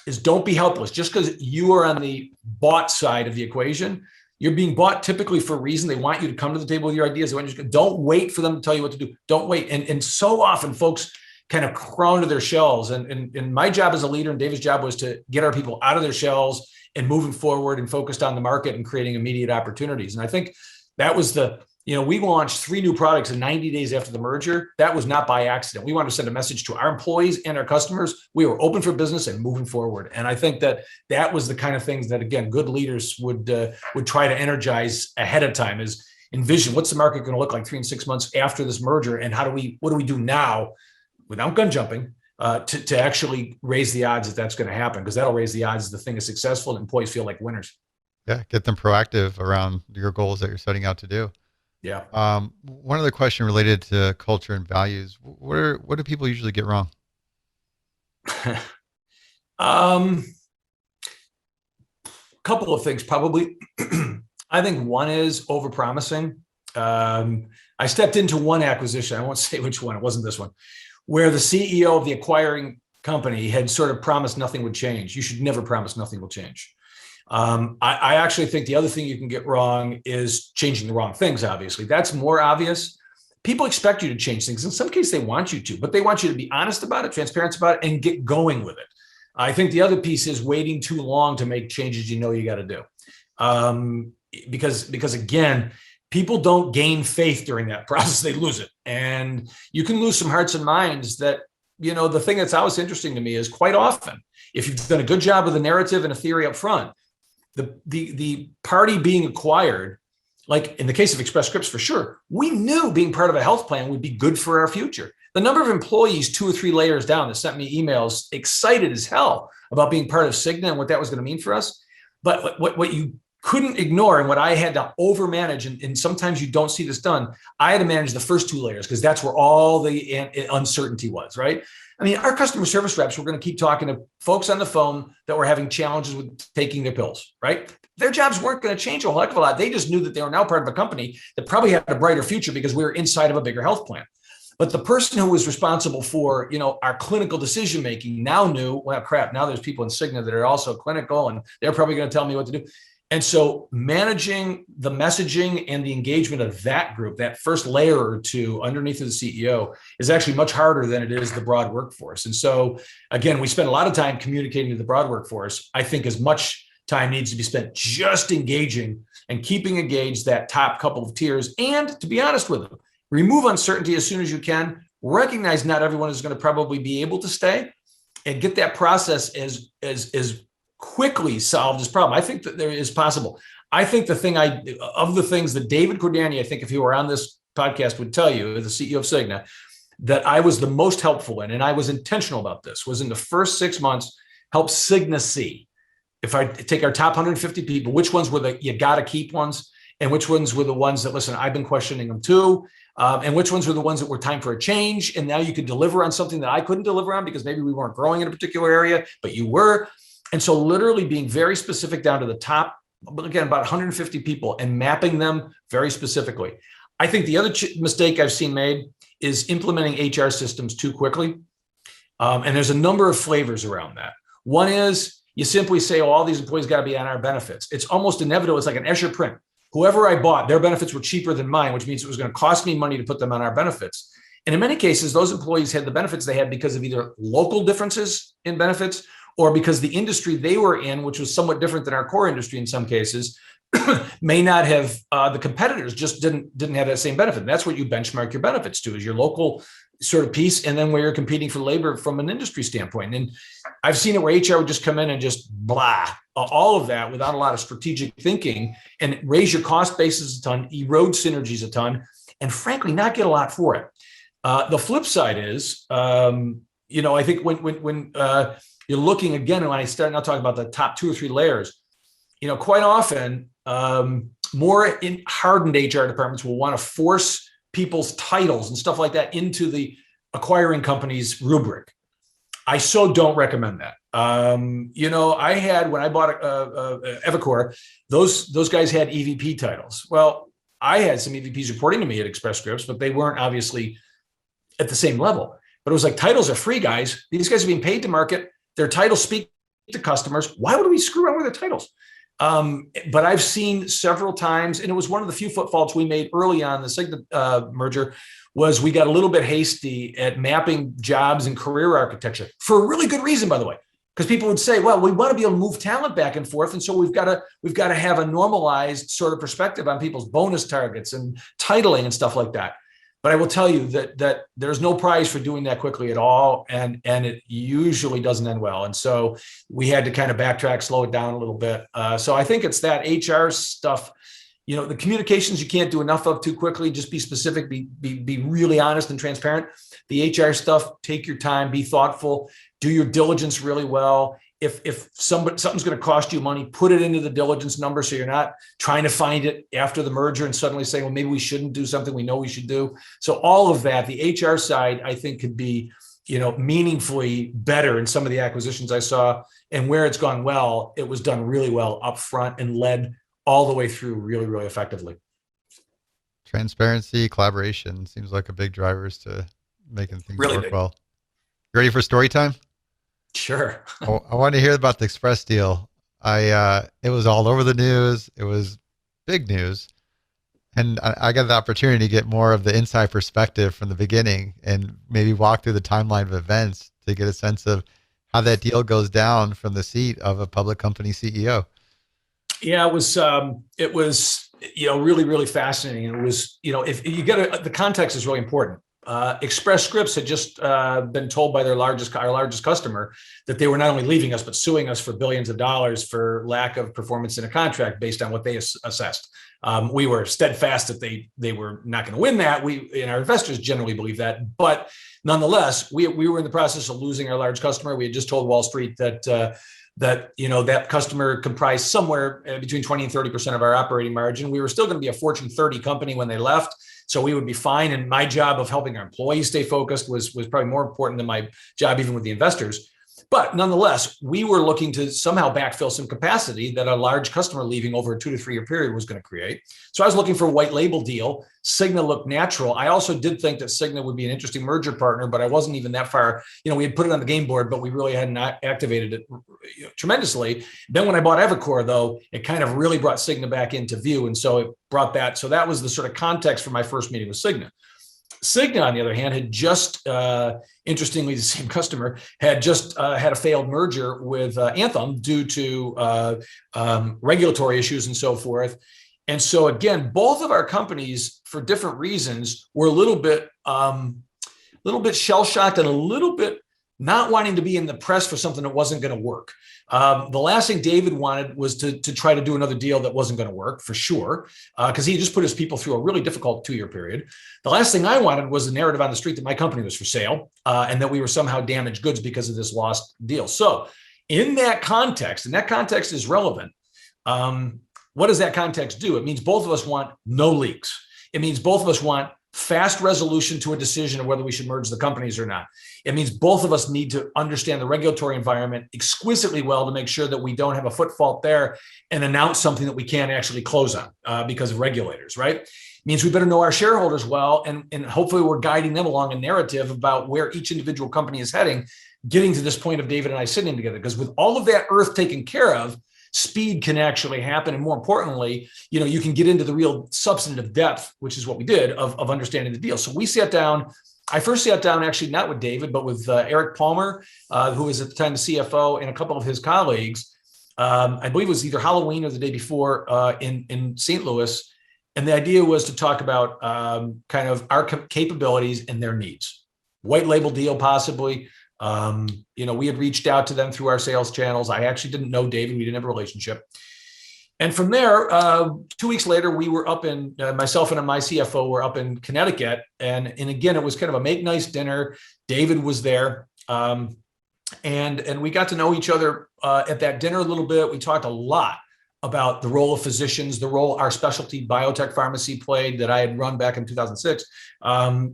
is don't be helpless. Just because you are on the bought side of the equation, you're being bought typically for a reason. They want you to come to the table with your ideas. They want you to, don't wait for them to tell you what to do. Don't wait. And so often folks kind of crawl into their shells. And my job as a leader and David's job was to get our people out of their shells and moving forward and focused on the market and creating immediate opportunities. And I think that was we launched 3 new products in 90 days after the merger. That was not by accident. We wanted to send a message to our employees and our customers. We were open for business and moving forward. And I think that was the kind of things that, again, good leaders would try to energize ahead of time, is envision what's the market going to look like 3 and 6 months after this merger, and what do we do now without gun jumping to actually raise the odds that that's going to happen, because that'll raise the odds the thing is successful and employees feel like winners. Yeah, get them proactive around your goals that you're setting out to do. Yeah. One other question related to culture and values. What do people usually get wrong? Couple of things, probably. I think one is overpromising. I stepped into one acquisition. I won't say which one. It wasn't this one, where the CEO of the acquiring company had sort of promised nothing would change. You should never promise nothing will change. I actually think the other thing you can get wrong is changing the wrong things. Obviously, that's more obvious. People expect you to change things. In some cases, they want you to, but they want you to be honest about it, transparent about it, and get going with it. I think the other piece is waiting too long to make changes you got to do. Because again, people don't gain faith during that process. They lose it. And you can lose some hearts and minds that, the thing that's always interesting to me is quite often, if you've done a good job with the narrative and a theory up front, the party being acquired, like in the case of Express Scripts, for sure, we knew being part of a health plan would be good for our future. The number of employees 2 or 3 layers down that sent me emails excited as hell about being part of Cigna and what that was going to mean for us. But what you couldn't ignore, and what I had to overmanage, and sometimes you don't see this done, I had to manage the first 2 layers, because that's where all the uncertainty was, right? I mean, our customer service reps were going to keep talking to folks on the phone that were having challenges with taking their pills, right? Their jobs weren't going to change a whole heck of a lot. They just knew that they were now part of a company that probably had a brighter future because we were inside of a bigger health plan. But the person who was responsible for, our clinical decision-making now knew, well, crap, now there's people in Cigna that are also clinical, and they're probably going to tell me what to do. And so managing the messaging and the engagement of that group, that first layer or 2 underneath the CEO, is actually much harder than it is the broad workforce. And so, again, we spend a lot of time communicating to the broad workforce. I think as much time needs to be spent just engaging and keeping engaged that top couple of tiers. And to be honest with them, remove uncertainty as soon as you can. Recognize not everyone is going to probably be able to stay, and get that process as quickly solve this problem. I think that there is possible. I think the things that David Cordani, I think if he were on this podcast, would tell you, the CEO of Cigna, that I was the most helpful in, and I was intentional about this, was in the first 6 months, help Cigna see, if I take our top 150 people, which ones were the you got to keep ones, and which ones were the ones that, listen, I've been questioning them too, and which ones were the ones that were time for a change, and now you could deliver on something that I couldn't deliver on because maybe we weren't growing in a particular area, but you were. And so literally being very specific down to the top, again, about 150 people, and mapping them very specifically. I think the other mistake I've seen made is implementing HR systems too quickly. And there's a number of flavors around that. One is you simply say, all these employees got to be on our benefits. It's almost inevitable. It's like an Escher print. Whoever I bought, their benefits were cheaper than mine, which means it was going to cost me money to put them on our benefits. And in many cases, those employees had the benefits they had because of either local differences in benefits, or because the industry they were in, which was somewhat different than our core industry in some cases, may not have, the competitors just didn't have that same benefit. And that's what you benchmark your benefits to, is your local sort of piece, and then where you're competing for labor from an industry standpoint. And I've seen it where HR would just come in and just blah, all of that without a lot of strategic thinking, and raise your cost basis a ton, erode synergies a ton, and frankly, not get a lot for it. The flip side is, I think when you're looking again, when I start now talking about the top 2 or 3 layers, quite often more hardened HR departments will want to force people's titles and stuff like that into the acquiring company's rubric. I so don't recommend that. I had, when I bought Evernorth, those guys had EVP titles. Well, I had some EVPs reporting to me at Express Scripts, but they weren't obviously at the same level. But it was like, titles are free, guys. These guys are being paid to market. Their titles speak to customers. Why would we screw around with their titles? But I've seen several times, and it was one of the few footfalls we made early on the Cigna merger, was we got a little bit hasty at mapping jobs and career architecture for a really good reason, by the way. Because people would say, well, we want to be able to move talent back and forth. And so we've got to have a normalized sort of perspective on people's bonus targets and titling and stuff like that. But I will tell you that there's no prize for doing that quickly at all. And it usually doesn't end well. And so we had to kind of backtrack, slow it down a little bit. So I think it's that HR stuff. The communications you can't do enough of too quickly. Just be specific, be really honest and transparent. The HR stuff, take your time, be thoughtful, do your diligence really well. If something's going to cost you money, put it into the diligence number so you're not trying to find it after the merger and suddenly saying, well, maybe we shouldn't do something we know we should do. So all of that, the HR side, I think could be, meaningfully better in some of the acquisitions I saw. And where it's gone well, it was done really well up front and led all the way through really, really effectively. Transparency, collaboration seems like a big drivers to making things really work big. well. You ready for story time? Sure. I want to hear about the Express deal. It was all over the news. It was big news. And I got the opportunity to get more of the inside perspective from the beginning and maybe walk through the timeline of events to get a sense of how that deal goes down from the seat of a public company CEO. Yeah, it was really, really fascinating. It was, if you get the context is really important. Express Scripts had just been told by our largest customer that they were not only leaving us, but suing us for billions of dollars for lack of performance in a contract based on what they assessed. We were steadfast that they were not going to win that. We and our investors generally believe that, but nonetheless, we were in the process of losing our large customer. We had just told Wall Street that that customer comprised somewhere between 20 and 30% of our operating margin. We were still going to be a Fortune 30 company when they left. So we would be fine. And my job of helping our employees stay focused was probably more important than my job, even with the investors. But nonetheless, we were looking to somehow backfill some capacity that a large customer leaving over a 2 to 3 year period was going to create. So I was looking for a white label deal. Cigna looked natural. I also did think that Cigna would be an interesting merger partner, but I wasn't even that far. We had put it on the game board, but we really hadn't activated it tremendously. Then when I bought Evercore, though, it kind of really brought Cigna back into view. And so it brought that. So that was the sort of context for my first meeting with Cigna. Cigna, on the other hand, had just, interestingly, the same customer had just had a failed merger with Anthem due to regulatory issues and so forth. And so, again, both of our companies, for different reasons, were a little bit shell-shocked and a little bit not wanting to be in the press for something that wasn't going to work. The last thing David wanted was to try to do another deal that wasn't going to work, for sure, because he just put his people through a really difficult 2 year period. The last thing I wanted was the narrative on the street that my company was for sale and that we were somehow damaged goods because of this lost deal. So in that context, and that context is relevant, what does that context do? It means both of us want no leaks. It means both of us want fast resolution to a decision of whether we should merge the companies or not. It means both of us need to understand the regulatory environment exquisitely well to make sure that we don't have a foot fault there and announce something that we can't actually close on because of regulators, right? It means we better know our shareholders well, and hopefully we're guiding them along a narrative about where each individual company is heading, getting to this point of David and I sitting together. Because with all of that earth taken care of, speed can actually happen. And more importantly, you can get into the real substantive depth, which is what we did, of understanding the deal. So we sat down. I first sat down, actually, not with David, but with Eric Palmer, who was at the time the CFO, and a couple of his colleagues. I believe it was either Halloween or the day before in St. Louis. And the idea was to talk about kind of our capabilities and their needs. White label deal, possibly. We had reached out to them through our sales channels. I actually didn't know David. We didn't have a relationship. And from there, 2 weeks later, we were up in, myself and my CFO were up in Connecticut. And again, it was kind of a make nice dinner. David was there. And we got to know each other at that dinner a little bit. We talked a lot about the role of physicians, the role our specialty biotech pharmacy played that I had run back in 2006,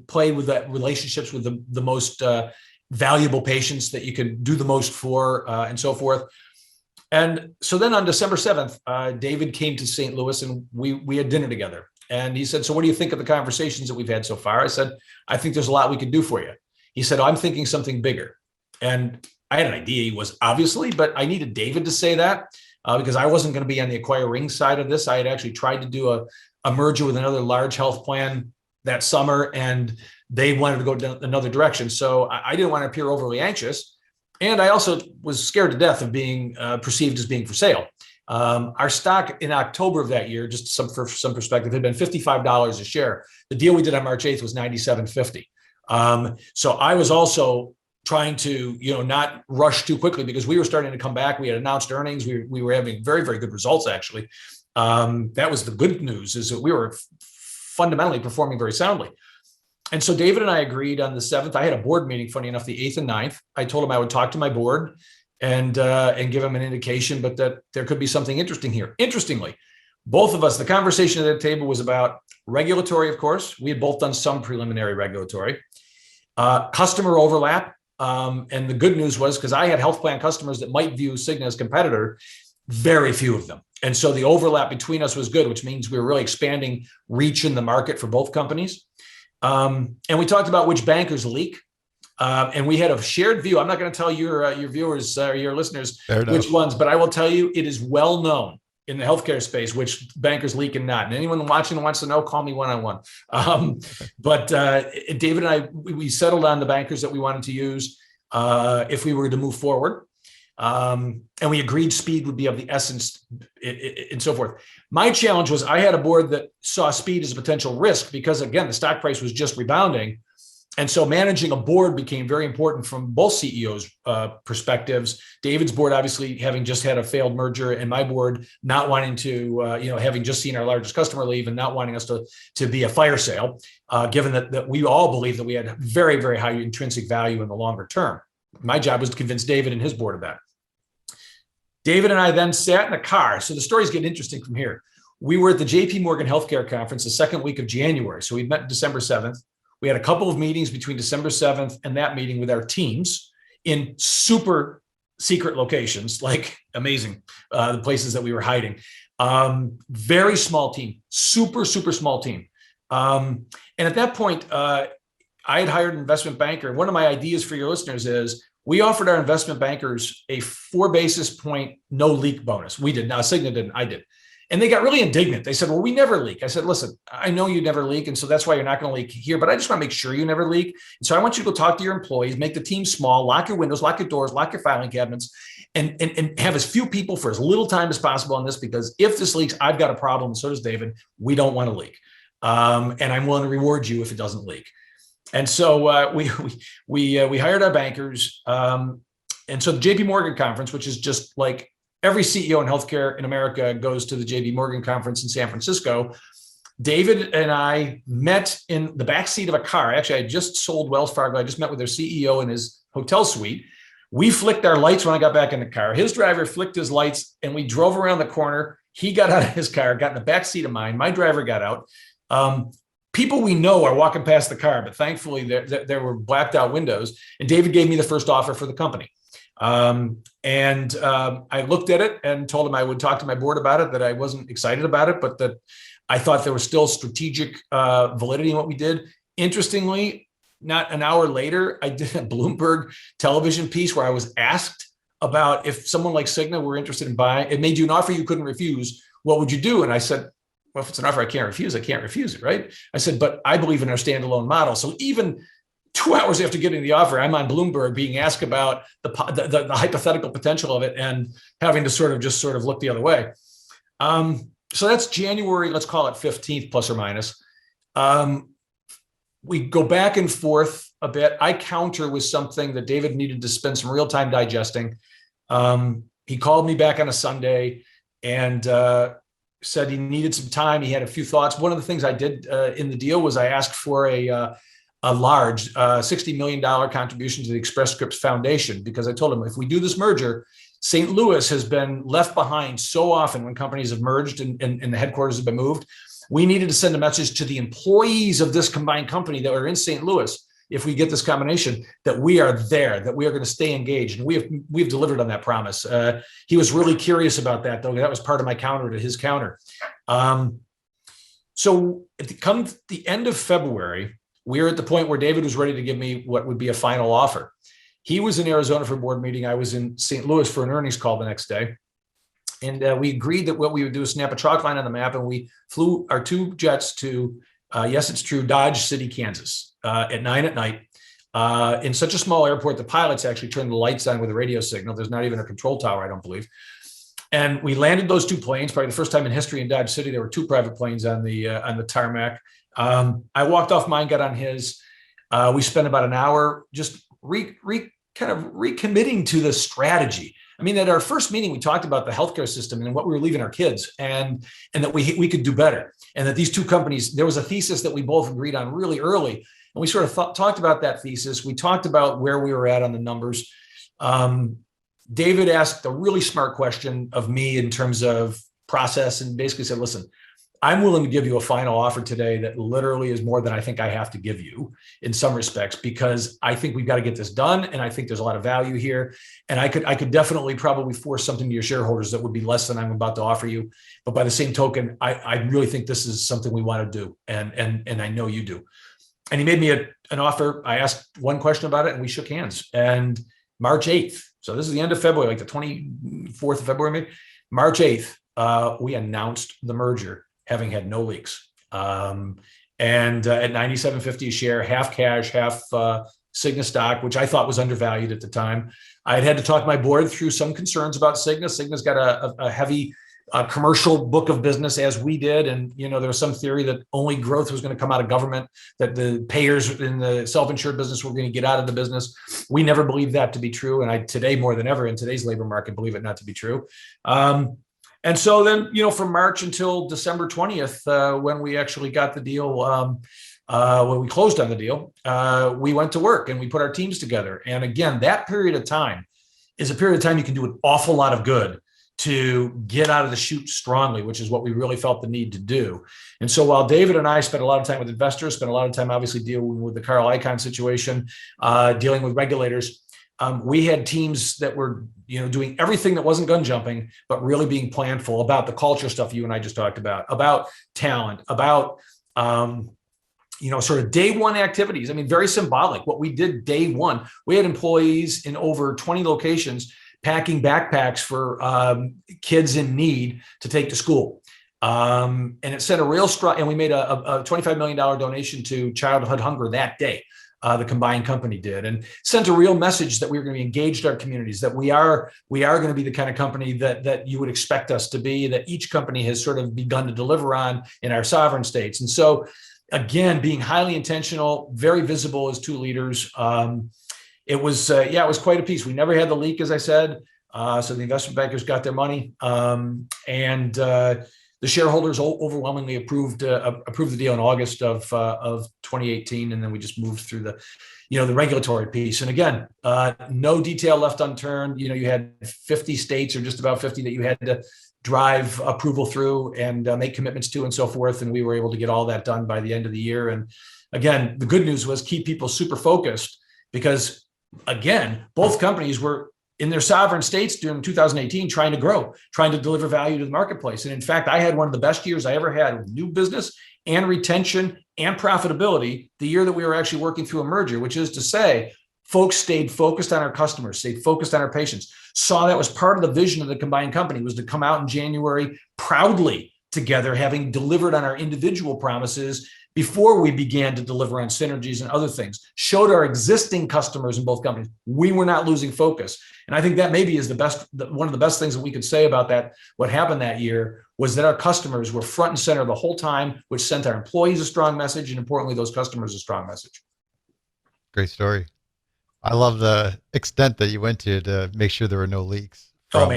played with that relationships with the most valuable patients that you could do the most for, and so forth. And so then on December 7th, David came to St. Louis and we had dinner together. And he said, so what do you think of the conversations that we've had so far? I said, I think there's a lot we could do for you. He said, I'm thinking something bigger. And I had an idea he was, obviously, but I needed David to say that because I wasn't going to be on the acquiring side of this. I had actually tried to do a merger with another large health plan that summer, and they wanted to go down another direction. So I didn't want to appear overly anxious. And I also was scared to death of being perceived as being for sale. Our stock in October of that year, just for some perspective, had been $55 a share. The deal we did on March 8th was $97.50. So I was also trying to, not rush too quickly because we were starting to come back. We had announced earnings. We were having very, very good results, actually. That was the good news, is that we were fundamentally performing very soundly. And so David and I agreed on the 7th. I had a board meeting, funny enough, the 8th and 9th. I told him I would talk to my board and give him an indication, but that there could be something interesting here. Interestingly, both of us, the conversation at the table was about regulatory, of course. We had both done some preliminary regulatory, customer overlap. And the good news was, because I had health plan customers that might view Cigna as competitor, very few of them. And so the overlap between us was good, which means we were really expanding reach in the market for both companies. And we talked about which bankers leak. And we had a shared view. I'm not going to tell your viewers or your listeners which ones, but I will tell you it is well known in the healthcare space which bankers leak and not. And anyone watching wants to know, call me one-on-one. But David and I, we settled on the bankers that we wanted to use if we were to move forward. And we agreed speed would be of the essence and so forth. My challenge was I had a board that saw speed as a potential risk because, again, the stock price was just rebounding. And so managing a board became very important from both CEOs' perspectives. David's board, obviously, having just had a failed merger, and my board not wanting to, having just seen our largest customer leave and not wanting us to be a fire sale, given that we all believe that we had very, very high intrinsic value in the longer term. My job was to convince David and his board of that. David and I then sat in a car. So the stories get interesting from here. We were at the JP Morgan Healthcare Conference the second week of January. So we met December 7th. We had a couple of meetings between December 7th and that meeting with our teams in super secret locations, like amazing, the places that we were hiding. Very small team, super, super small team. And at that point, I had hired an investment banker. One of my ideas for your listeners is we offered our investment bankers a 4 basis point no leak bonus. We did. Now, Cigna didn't. I did. And they got really indignant. They said, well, we never leak. I said, listen, I know you never leak. And so that's why you're not going to leak here. But I just want to make sure you never leak. And so I want you to go talk to your employees, make the team small, lock your windows, lock your doors, lock your filing cabinets, and have as few people for as little time as possible on this. Because if this leaks, I've got a problem. And so does David. We don't want to leak. And I'm willing to reward you if it doesn't leak. And so we hired our bankers. And so the JP Morgan conference, which is just like every CEO in healthcare in America goes to the JP Morgan conference in San Francisco. David and I met in the backseat of a car. Actually, I just sold Wells Fargo. I just met with their CEO in his hotel suite. We flicked our lights when I got back in the car. His driver flicked his lights and we drove around the corner. He got out of his car, got in the backseat of mine. My driver got out. People we know are walking past the car, but thankfully there were blacked out windows. And David gave me the first offer for the company. I looked at it and told him I would talk to my board about it, that I wasn't excited about it, but that I thought there was still strategic validity in what we did. Interestingly, not an hour later, I did a Bloomberg television piece where I was asked about if someone like Cigna were interested in buying, it made you an offer you couldn't refuse, what would you do? And I said, well, if it's an offer I can't refuse, I can't refuse it, right? I said, but I believe in our standalone model. So even 2 hours after getting the offer, I'm on Bloomberg being asked about the hypothetical potential of it and having to sort of look the other way. So that's January, let's call it 15th, plus or minus. We go back and forth a bit. I counter with something that David needed to spend some real time digesting. He called me back on a Sunday and said he needed some time. He had a few thoughts. One of the things I did in the deal was I asked for a large $60 million contribution to the Express Scripts Foundation, because I told him if we do this merger, St. Louis has been left behind so often when companies have merged and the headquarters have been moved. We needed to send a message to the employees of this combined company that are in St. Louis, if we get this combination, that we are there, that we are going to stay engaged. And we've delivered on that promise. He was really curious about that, though. That was part of my counter to his counter. So come the end of February, we were at the point where David was ready to give me what would be a final offer. He was in Arizona for a board meeting. I was in St. Louis for an earnings call the next day. And we agreed that what we would do is snap a chalk line on the map, and we flew our 2 jets to, yes, it's true, Dodge City, Kansas, at 9 at night. In such a small airport, the pilots actually turned the lights on with a radio signal. There's not even a control tower, I don't believe. And we landed those 2 planes, probably the first time in history in Dodge City. There were 2 private planes on the tarmac. I walked off mine, got on his. We spent about an hour just kind of recommitting to the strategy. I mean, at our first meeting, we talked about the healthcare system and what we were leaving our kids, and that we could do better. And that these 2 companies, there was a thesis that we both agreed on really early. And we sort of talked about that thesis. We talked about where we were at on the numbers. David asked a really smart question of me in terms of process, and basically said, listen, I'm willing to give you a final offer today that literally is more than I think I have to give you in some respects, because I think we've got to get this done. And I think there's a lot of value here. And I could definitely probably force something to your shareholders that would be less than I'm about to offer you. But by the same token, I really think this is something we want to do. And I know you do. And he made me an offer. I asked one question about it, and we shook hands. And March 8th, so this is the end of February, like the 24th of February, maybe, March 8th, we announced the merger, having had no leaks. And at $97.50 a share, half cash, half Cigna stock, which I thought was undervalued at the time. I had to talk my board through some concerns about Cigna. Cigna's got a heavy commercial book of business, as we did. And, there was some theory that only growth was going to come out of government, that the payers in the self-insured business were going to get out of the business. We never believed that to be true. And I, today, more than ever in today's labor market, believe it not to be true. And so then, from March until December 20th, when we actually got the deal, when we closed on the deal, we went to work and we put our teams together. And again, that period of time is a period of time you can do an awful lot of good to get out of the chute strongly, which is what we really felt the need to do. And so while David and I spent a lot of time with investors, spent a lot of time obviously dealing with the Carl Icahn situation, dealing with regulators, we had teams that were, doing everything that wasn't gun jumping, but really being planful about the culture stuff you and I just talked about talent, about, sort of day one activities. I mean, very symbolic. What we did day one, we had employees in over 20 locations packing backpacks for kids in need to take to school. And it set a real strong, and we made a $25 million donation to childhood hunger that day. The combined company did, and sent a real message that we were going to be engaged in our communities, that we are going to be the kind of company that you would expect us to be, that each company has sort of begun to deliver on in our sovereign states. And so, again, being highly intentional, very visible as 2 leaders. It was quite a piece. We never had the leak, as I said. So the investment bankers got their money, and the shareholders overwhelmingly approved the deal in August of 2018, and then we just moved through the regulatory piece. And again, no detail left unturned. You had 50 states, or just about 50, that you had to drive approval through and make commitments to, and so forth. And we were able to get all that done by the end of the year. And again, the good news was keep people super focused, because again, both companies were in their sovereign states during 2018, trying to grow, trying to deliver value to the marketplace. And in fact, I had one of the best years I ever had with new business and retention and profitability the year that we were actually working through a merger, which is to say, folks stayed focused on our customers, stayed focused on our patients, saw that was part of the vision of the combined company, was to come out in January proudly together, having delivered on our individual promises before we began to deliver on synergies and other things, showed our existing customers in both companies we were not losing focus. And I think that maybe is one of the best things that we could say about that. What happened that year was that our customers were front and center the whole time, which sent our employees a strong message, and importantly, those customers a strong message. Great story. I love the extent that you went to make sure there were no leaks. From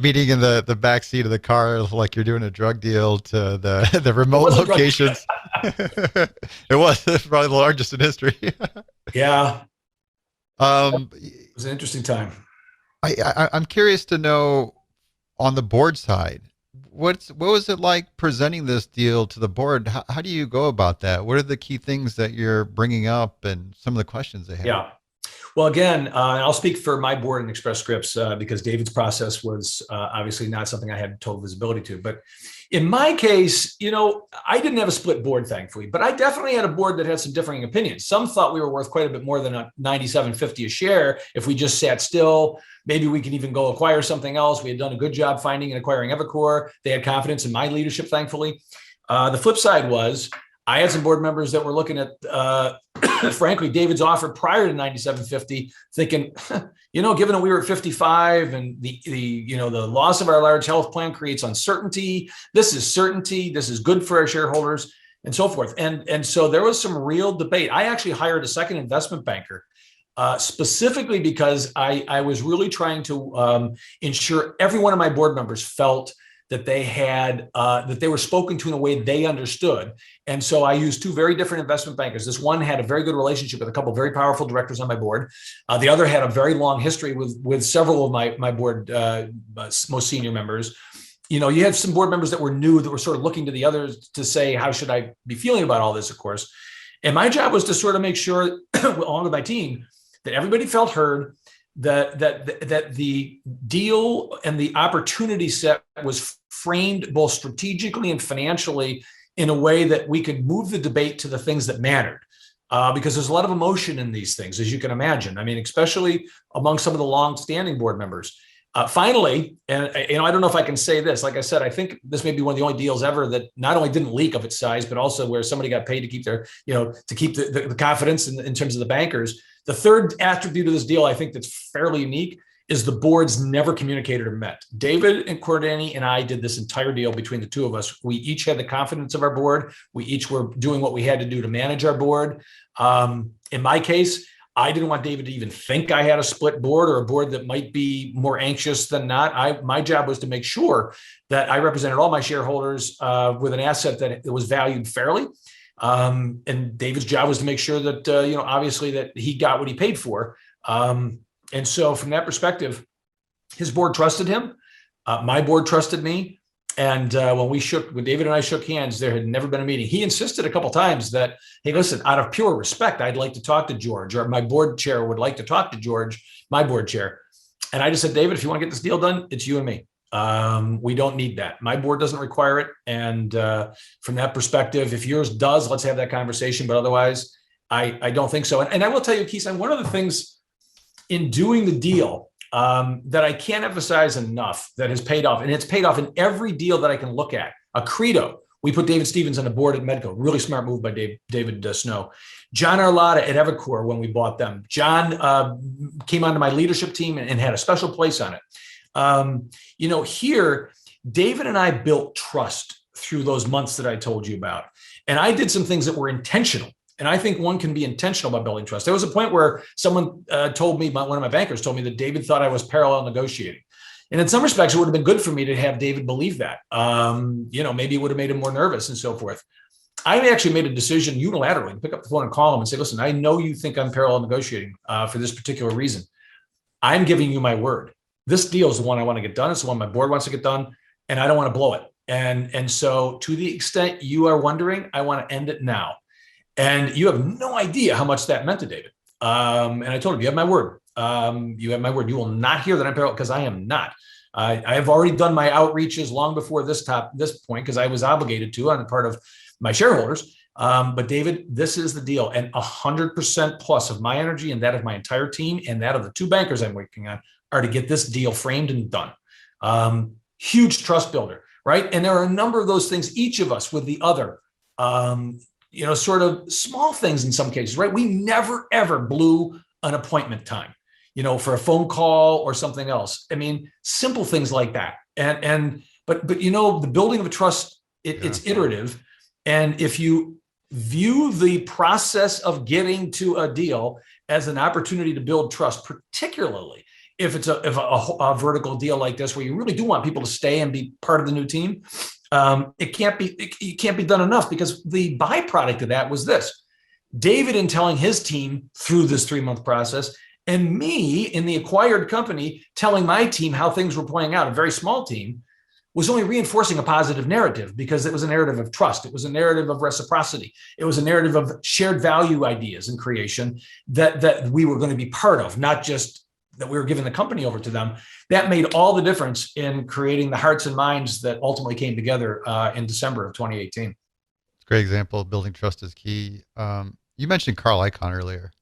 meeting in the back seat of the car like you're doing a drug deal, to the remote locations. It was probably the largest in history. Yeah. It was an interesting time. I'm curious to know, on the board side, what was it like presenting this deal to the board? How do you go about that? What are the key things that you're bringing up, and some of the questions they have? Yeah. Well, again, I'll speak for my board and Express Scripts because David's process was obviously not something I had total visibility to. But in my case, I didn't have a split board, thankfully, but I definitely had a board that had some differing opinions. Some thought we were worth quite a bit more than a $97.50 a share if we just sat still. Maybe we could even go acquire something else. We had done a good job finding and acquiring Evernorth. They had confidence in my leadership, thankfully. The flip side was I had some board members that were looking at, frankly, David's offer prior to $97.50, thinking, given that we were at 55 and the loss of our large health plan creates uncertainty. This is certainty. This is good for our shareholders and so forth. And so there was some real debate. I actually hired a second investment banker specifically because I was really trying to ensure every one of my board members felt that they had that they were spoken to in a way they understood. And so I used two very different investment bankers. This one had a very good relationship with a couple of very powerful directors on my board. The other had a very long history with several of my board most senior members. You had some board members that were new, that were sort of looking to the others to say, how should I be feeling about all this, of course. And my job was to sort of make sure, along with my team, that everybody felt heard, that the deal and the opportunity set was framed both strategically and financially in a way that we could move the debate to the things that mattered. Because there's a lot of emotion in these things, as you can imagine. I mean, especially among some of the long-standing board members. Finally, and I don't know if I can say this, like I said, I think this may be one of the only deals ever that not only didn't leak of its size, but also where somebody got paid to keep their, to keep the confidence in terms of the bankers. The third attribute of this deal, I think that's fairly unique, is the boards never communicated or met. David and Cordani and I did this entire deal between the two of us. We each had the confidence of our board. We each were doing what we had to do to manage our board. In my case, I didn't want David to even think I had a split board or a board that might be more anxious than not. My job was to make sure that I represented all my shareholders with an asset that was valued fairly. And David's job was to make sure that, obviously that he got what he paid for. And so from that perspective, his board trusted him. My board trusted me. And when David and I shook hands, there had never been a meeting. He insisted a couple of times that, hey, listen, out of pure respect, I'd like to talk to George, or my board chair would like to talk to George, my board chair. And I just said, David, if you want to get this deal done, it's you and me. We don't need that. My board doesn't require it. And from that perspective, if yours does, let's have that conversation. But otherwise, I don't think so. And I will tell you, Keith, one of the things in doing the deal that I can't emphasize enough that has paid off, and it's paid off in every deal that I can look at. A Credo. We put David Stevens on the board at Medco. Really smart move by David Snow. John Arlotta at Evercore when we bought them. John came onto my leadership team and had a special place on it. Here, David and I built trust through those months that I told you about. And I did some things that were intentional. And I think one can be intentional about building trust. There was a point where someone told me, one of my bankers told me that David thought I was parallel negotiating. And in some respects, it would have been good for me to have David believe that. Maybe it would have made him more nervous and so forth. I actually made a decision unilaterally to pick up the phone and call him and say, listen, I know you think I'm parallel negotiating for this particular reason. I'm giving you my word. This deal is the one I want to get done. It's the one my board wants to get done, and I don't want to blow it. And so to the extent you are wondering, I want to end it now. And you have no idea how much that meant to David. And I told him, you have my word. You have my word. You will not hear that I'm parallel, because I am not. I have already done my outreaches long before this point, because I was obligated to on the part of my shareholders. But David, this is the deal. And 100% plus of my energy and that of my entire team and that of the two bankers I'm working on are to get this deal framed and done. Huge trust builder, right? And there are a number of those things, each of us with the other, sort of small things in some cases, right? We never, ever blew an appointment time, for a phone call or something else. I mean, simple things like that. But the building of a trust, it's iterative. And if you view the process of getting to a deal as an opportunity to build trust, particularly if it's a vertical deal like this, where you really do want people to stay and be part of the new team, it can't be done enough, because the byproduct of that was this: David in telling his team through this 3-month process, and me in the acquired company telling my team how things were playing out, a very small team, was only reinforcing a positive narrative, because it was a narrative of trust. It was a narrative of reciprocity. It was a narrative of shared value ideas and creation that we were going to be part of, not just that we were giving the company over to them. That made all the difference in creating the hearts and minds that ultimately came together in December of 2018. Great example of building trust is key. You mentioned Carl Icahn earlier.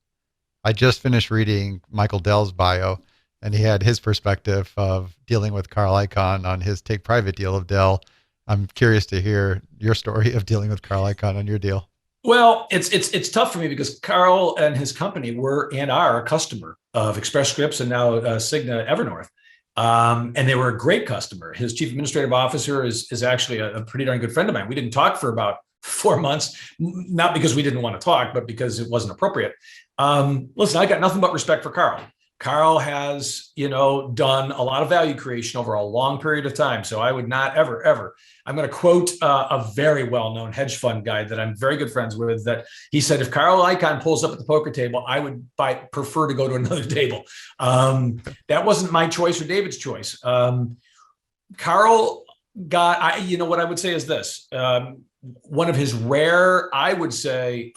I just finished reading Michael Dell's bio, and he had his perspective of dealing with Carl Icahn on his take private deal of Dell. I'm curious to hear your story of dealing with Carl Icahn on your deal. Well, it's tough for me because Carl and his company were and are a customer of Express Scripts and now Cigna-Evernorth. And they were a great customer. His chief administrative officer is actually a pretty darn good friend of mine. We didn't talk for about 4 months, not because we didn't want to talk, but because it wasn't appropriate. Listen, I got nothing but respect for Carl. Carl has, done a lot of value creation over a long period of time. So I would not ever, I'm going to quote a very well-known hedge fund guy that I'm very good friends with, that he said, if Carl Icahn pulls up at the poker table, I would prefer to go to another table. That wasn't my choice or David's choice. Carl got, what I would say is this, one of his rare, I would say,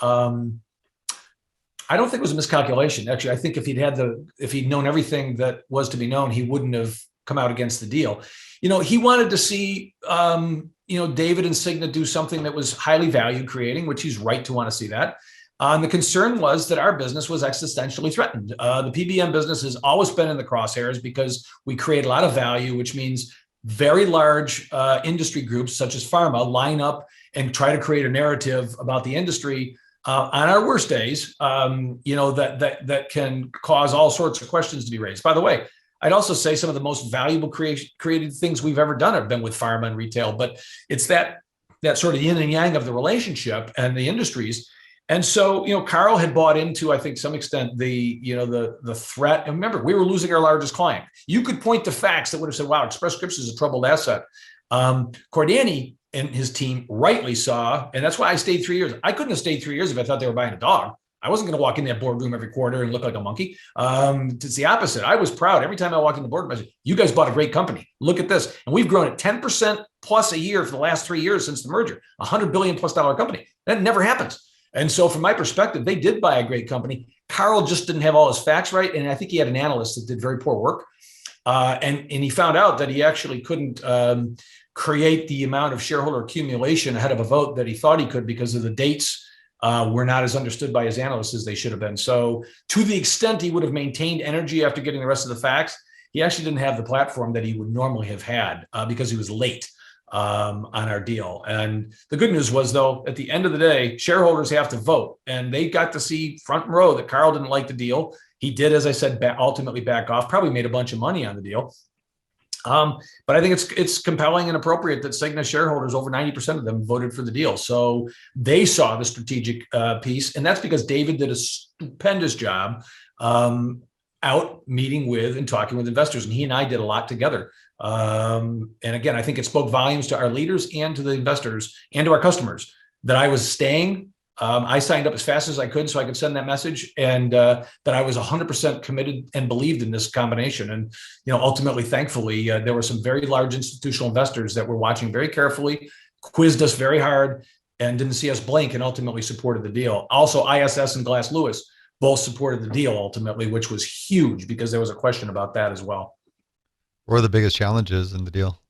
I don't think it was a miscalculation. Actually, I think if he'd known everything that was to be known, he wouldn't have come out against the deal. He wanted to see, David and Cigna do something that was highly value creating, which he's right to want to see that. And the concern was that our business was existentially threatened. The PBM business has always been in the crosshairs because we create a lot of value, which means very large industry groups such as pharma line up and try to create a narrative about the industry on our worst days, that can cause all sorts of questions to be raised. By the way, I'd also say some of the most valuable creative things we've ever done have been with pharma and retail, but it's that sort of yin and yang of the relationship and the industries. And so, Carl had bought into, I think, some extent, the threat. And remember, we were losing our largest client. You could point to facts that would have said, wow, Express Scripts is a troubled asset. Cordani and his team rightly saw, and that's why I stayed 3 years. I couldn't have stayed 3 years if I thought they were buying a dog. I wasn't going to walk in that boardroom every quarter and look like a monkey. It's the opposite. I was proud. Every time I walked in the boardroom, I said, you guys bought a great company. Look at this. And we've grown at 10% plus a year for the last 3 years since the merger, $100 billion plus company. That never happens. And so from my perspective, they did buy a great company. Carl just didn't have all his facts right. And I think he had an analyst that did very poor work. And he found out that he actually couldn't create the amount of shareholder accumulation ahead of a vote that he thought he could because of the dates were not as understood by his analysts as they should have been. So to the extent he would have maintained energy after getting the rest of the facts, he actually didn't have the platform that he would normally have had because he was late on our deal. And the good news was, though, at the end of the day, shareholders have to vote, and they got to see front row that Carl didn't like the deal. He did, as I said, ultimately back off, probably made a bunch of money on the deal. But I think it's compelling and appropriate that Cigna shareholders, over 90% of them, voted for the deal. So they saw the strategic piece, and that's because David did a stupendous job out meeting with and talking with investors, and he and I did a lot together. And again, I think it spoke volumes to our leaders and to the investors and to our customers that I was staying. I signed up as fast as I could so I could send that message, and that I was 100% committed and believed in this combination. And, ultimately, thankfully, there were some very large institutional investors that were watching very carefully, quizzed us very hard, and didn't see us blink, and ultimately supported the deal. Also, ISS and Glass Lewis both supported the deal ultimately, which was huge because there was a question about that as well. What are the biggest challenges in the deal?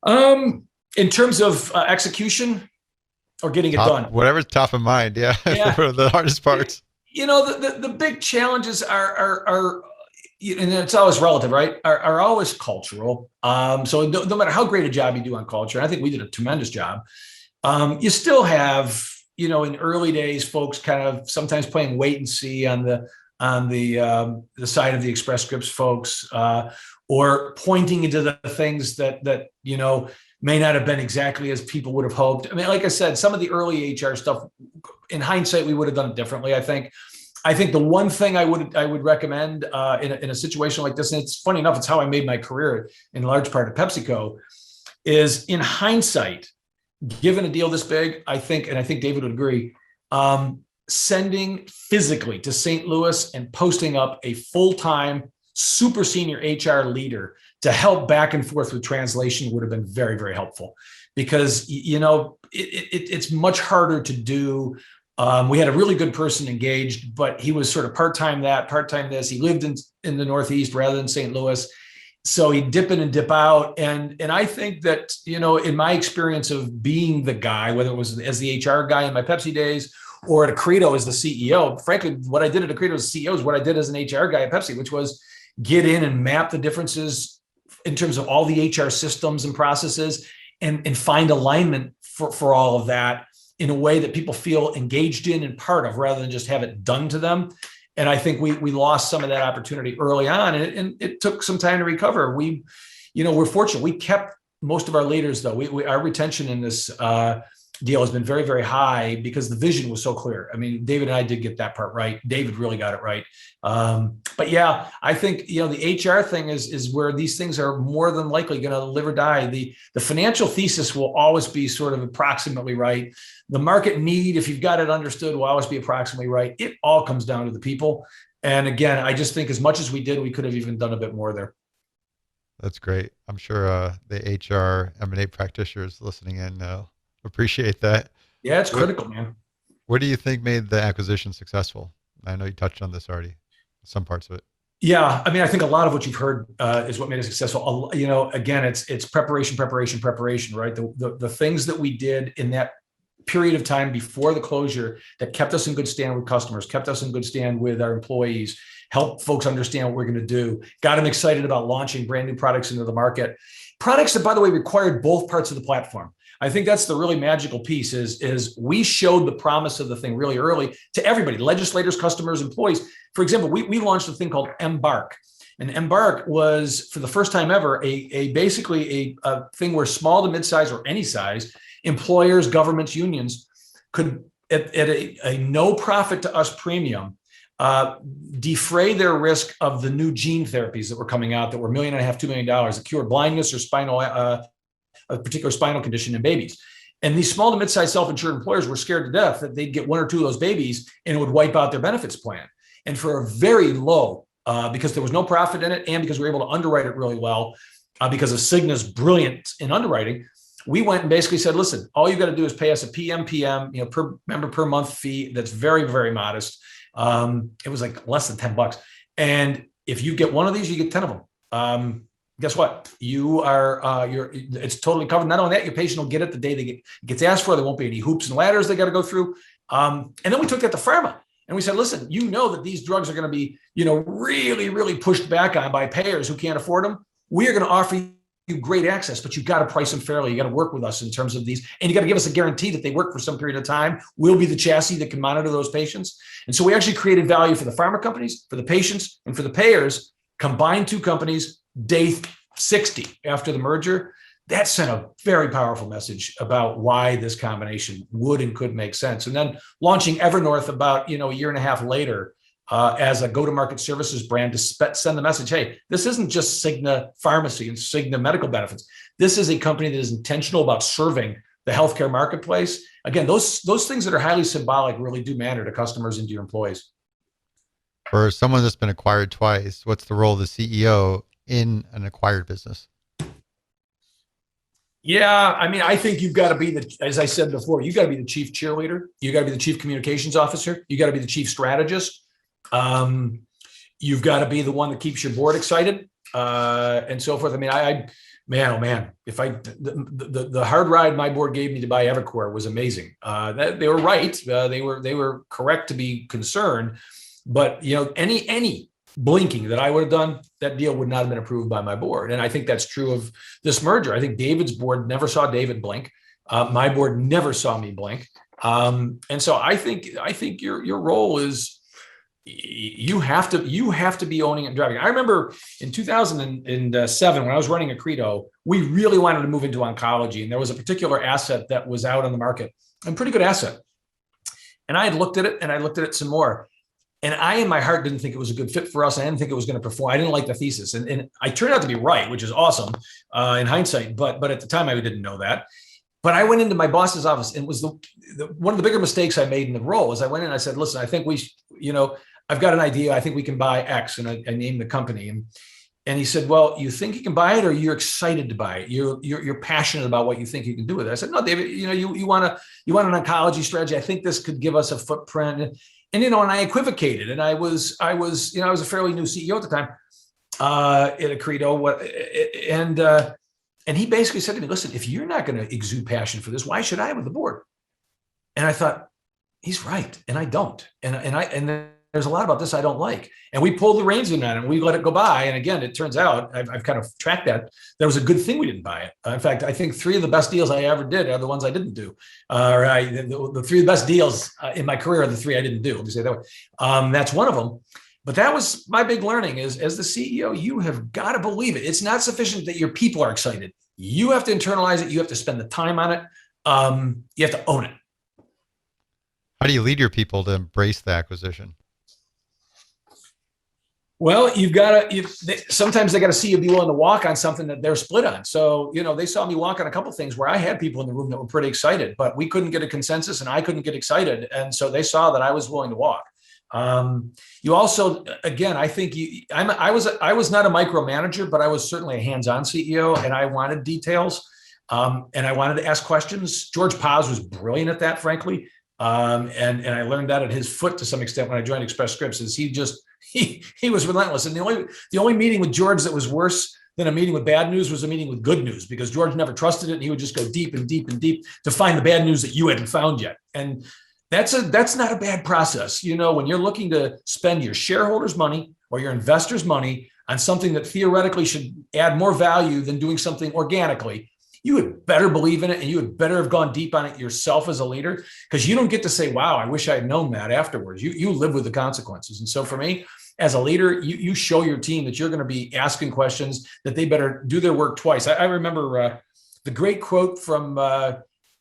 In terms of execution, or getting it done? Whatever's top of mind. Yeah. What are the hardest parts? The big challenges are, and it's always relative, right? Are always cultural. So no matter how great a job you do on culture, and I think we did a tremendous job, you still have, in early days, folks kind of sometimes playing wait and see on the side of the Express Scripts folks, or pointing into the things that may not have been exactly as people would have hoped. I mean, like I said, some of the early HR stuff, in hindsight, we would have done it differently. I think the one thing I would recommend in a situation like this, and it's funny enough, it's how I made my career in large part at PepsiCo, is in hindsight, given a deal this big, I think David would agree, sending physically to St. Louis and posting up a full-time super senior HR leader to help back and forth with translation would have been very, very helpful, because, it's much harder to do. We had a really good person engaged, but he was sort of part-time that, part-time this. He lived in the Northeast rather than St. Louis. So he'd dip in and dip out. And I think that, in my experience of being the guy, whether it was as the HR guy in my Pepsi days or at Accredo as the CEO, frankly, what I did at Accredo as CEO is what I did as an HR guy at Pepsi, which was get in and map the differences in terms of all the HR systems and processes, and find alignment for all of that in a way that people feel engaged in and part of, rather than just have it done to them. And I think we lost some of that opportunity early on, and it took some time to recover. We're fortunate. We kept most of our leaders, though. Our retention in this deal has been very, very high because the vision was so clear. I mean, David and I did get that part right. David really got it right. But yeah, I think, the HR thing is where these things are more than likely going to live or die. The financial thesis will always be sort of approximately right. The market need, if you've got it understood, will always be approximately right. It all comes down to the people. And again, I just think as much as we did, we could have even done a bit more there. That's great. I'm sure the HR M&A practitioners listening in appreciate that. Yeah, it's critical, man. What do you think made the acquisition successful? I know you touched on this already, some parts of it. Yeah, I mean, I think a lot of what you've heard is what made it successful. Again, it's preparation, right? The things that we did in that period of time before the closure that kept us in good stand with customers, kept us in good stand with our employees, helped folks understand what we're going to do, got them excited about launching brand new products into the market. Products that, by the way, required both parts of the platform. I think that's the really magical piece is we showed the promise of the thing really early to everybody, legislators, customers, employees. For example, we launched a thing called Embark. And Embark was, for the first time ever, basically a thing where small to mid-size or any size employers, governments, unions could, at a no profit to us premium, defray their risk of the new gene therapies that were coming out that were $1.5 million, $2 million that cured blindness or a particular spinal condition in babies. And these small to mid-sized self-insured employers were scared to death that they'd get one or two of those babies and it would wipe out their benefits plan. And for a very low, because there was no profit in it and because we were able to underwrite it really well, because of Cigna's brilliance in underwriting, we went and basically said, listen, all you got to do is pay us a PMPM, per member per month fee that's very, very modest. It was like less than $10. And if you get one of these, you get 10 of them. Guess what? It's totally covered. Not only that, your patient will get it the day it gets asked for. There won't be any hoops and ladders they got to go through. And then we took that to pharma and we said, listen, that these drugs are going to be, really, really pushed back on by payers who can't afford them. We are going to offer you great access, but you've got to price them fairly. You got to work with us in terms of these, and you got to give us a guarantee that they work for some period of time. We'll be the chassis that can monitor those patients. And so we actually created value for the pharma companies, for the patients, and for the payers. Combined two companies, day 60 after the merger. That sent a very powerful message about why this combination would and could make sense. And then launching Evernorth about a year and a half later as a go-to-market services brand to send the message, hey, this isn't just Cigna Pharmacy and Cigna Medical Benefits. This is a company that is intentional about serving the healthcare marketplace. Again, those things that are highly symbolic really do matter to customers and to your employees. For someone that's been acquired twice, what's the role of the CEO in an acquired business? Yeah, I mean, I think you've got to be as I said before, you got to be the chief cheerleader. You got to be the chief communications officer. You got to be the chief strategist. You've got to be the one that keeps your board excited, and so forth. I mean, if the hard ride my board gave me to buy Evercore was amazing. They were right. They were correct to be concerned, but any blinking that I would have done, that deal would not have been approved by my board. And I think that's true of this merger. I think David's board never saw David blink. My board never saw me blink. And so I think your role is you have to be owning and driving. I remember in 2007 when I was running Accredo, we really wanted to move into oncology, and there was a particular asset that was out on the market, a pretty good asset. And I had looked at it, and I looked at it some more. And I, in my heart, didn't think it was a good fit for us. I didn't think it was going to perform. I didn't like the thesis. And I turned out to be right, which is awesome in hindsight. But at the time, I didn't know that. But I went into my boss's office, and it was one of the bigger mistakes I made in the role is I went in and I said, listen, I think I've got an idea. I think we can buy X. And I named the company. And he said, well, you think you can buy it, or you're excited to buy it? You're passionate about what you think you can do with it. I said, no, David, you want an oncology strategy. I think this could give us a footprint. And I equivocated, and I was a fairly new CEO at the time, at Accredo. And he basically said to me, listen, if you're not going to exude passion for this, why should I with the board? And I thought, he's right. And I don't. And there's a lot about this I don't like. And we pulled the reins in that and we let it go by. And again, it turns out I've kind of tracked that. That was a good thing we didn't buy it. In fact, I think 3 of the best deals I ever did are the ones I didn't do. The 3 best deals in my career are the 3 I didn't do. Let me say it that way. That's one of them. But that was my big learning is, as the CEO, you have got to believe it. It's not sufficient that your people are excited. You have to internalize it. You have to spend the time on it. You have to own it. How do you lead your people to embrace the acquisition? Well, sometimes they got to see you be willing to walk on something that they're split on. So, they saw me walk on a couple of ththings where I had people in the room that were pretty excited, but we couldn't get a consensus and I couldn't get excited. And so they saw that I was willing to walk. You also, again, I think I was not a micromanager, but I was certainly a hands-on CEO, and I wanted details. And I wanted to ask questions. George Paz was brilliant at that, frankly. And I learned that at his foot to some extent when I joined Express Scripts. Is he was relentless. And the only meeting with George that was worse than a meeting with bad news was a meeting with good news, because George never trusted it, and he would just go deep and deep and deep to find the bad news that you hadn't found yet. And that's not a bad process. When you're looking to spend your shareholders' money or your investors' money on something that theoretically should add more value than doing something organically, you would better believe in it, and you would better have gone deep on it yourself as a leader, because you don't get to say, wow, I wish I had known that afterwards. You live with the consequences. And so for me, as a leader, you show your team that you're going to be asking questions, that they better do their work twice. I remember the great quote from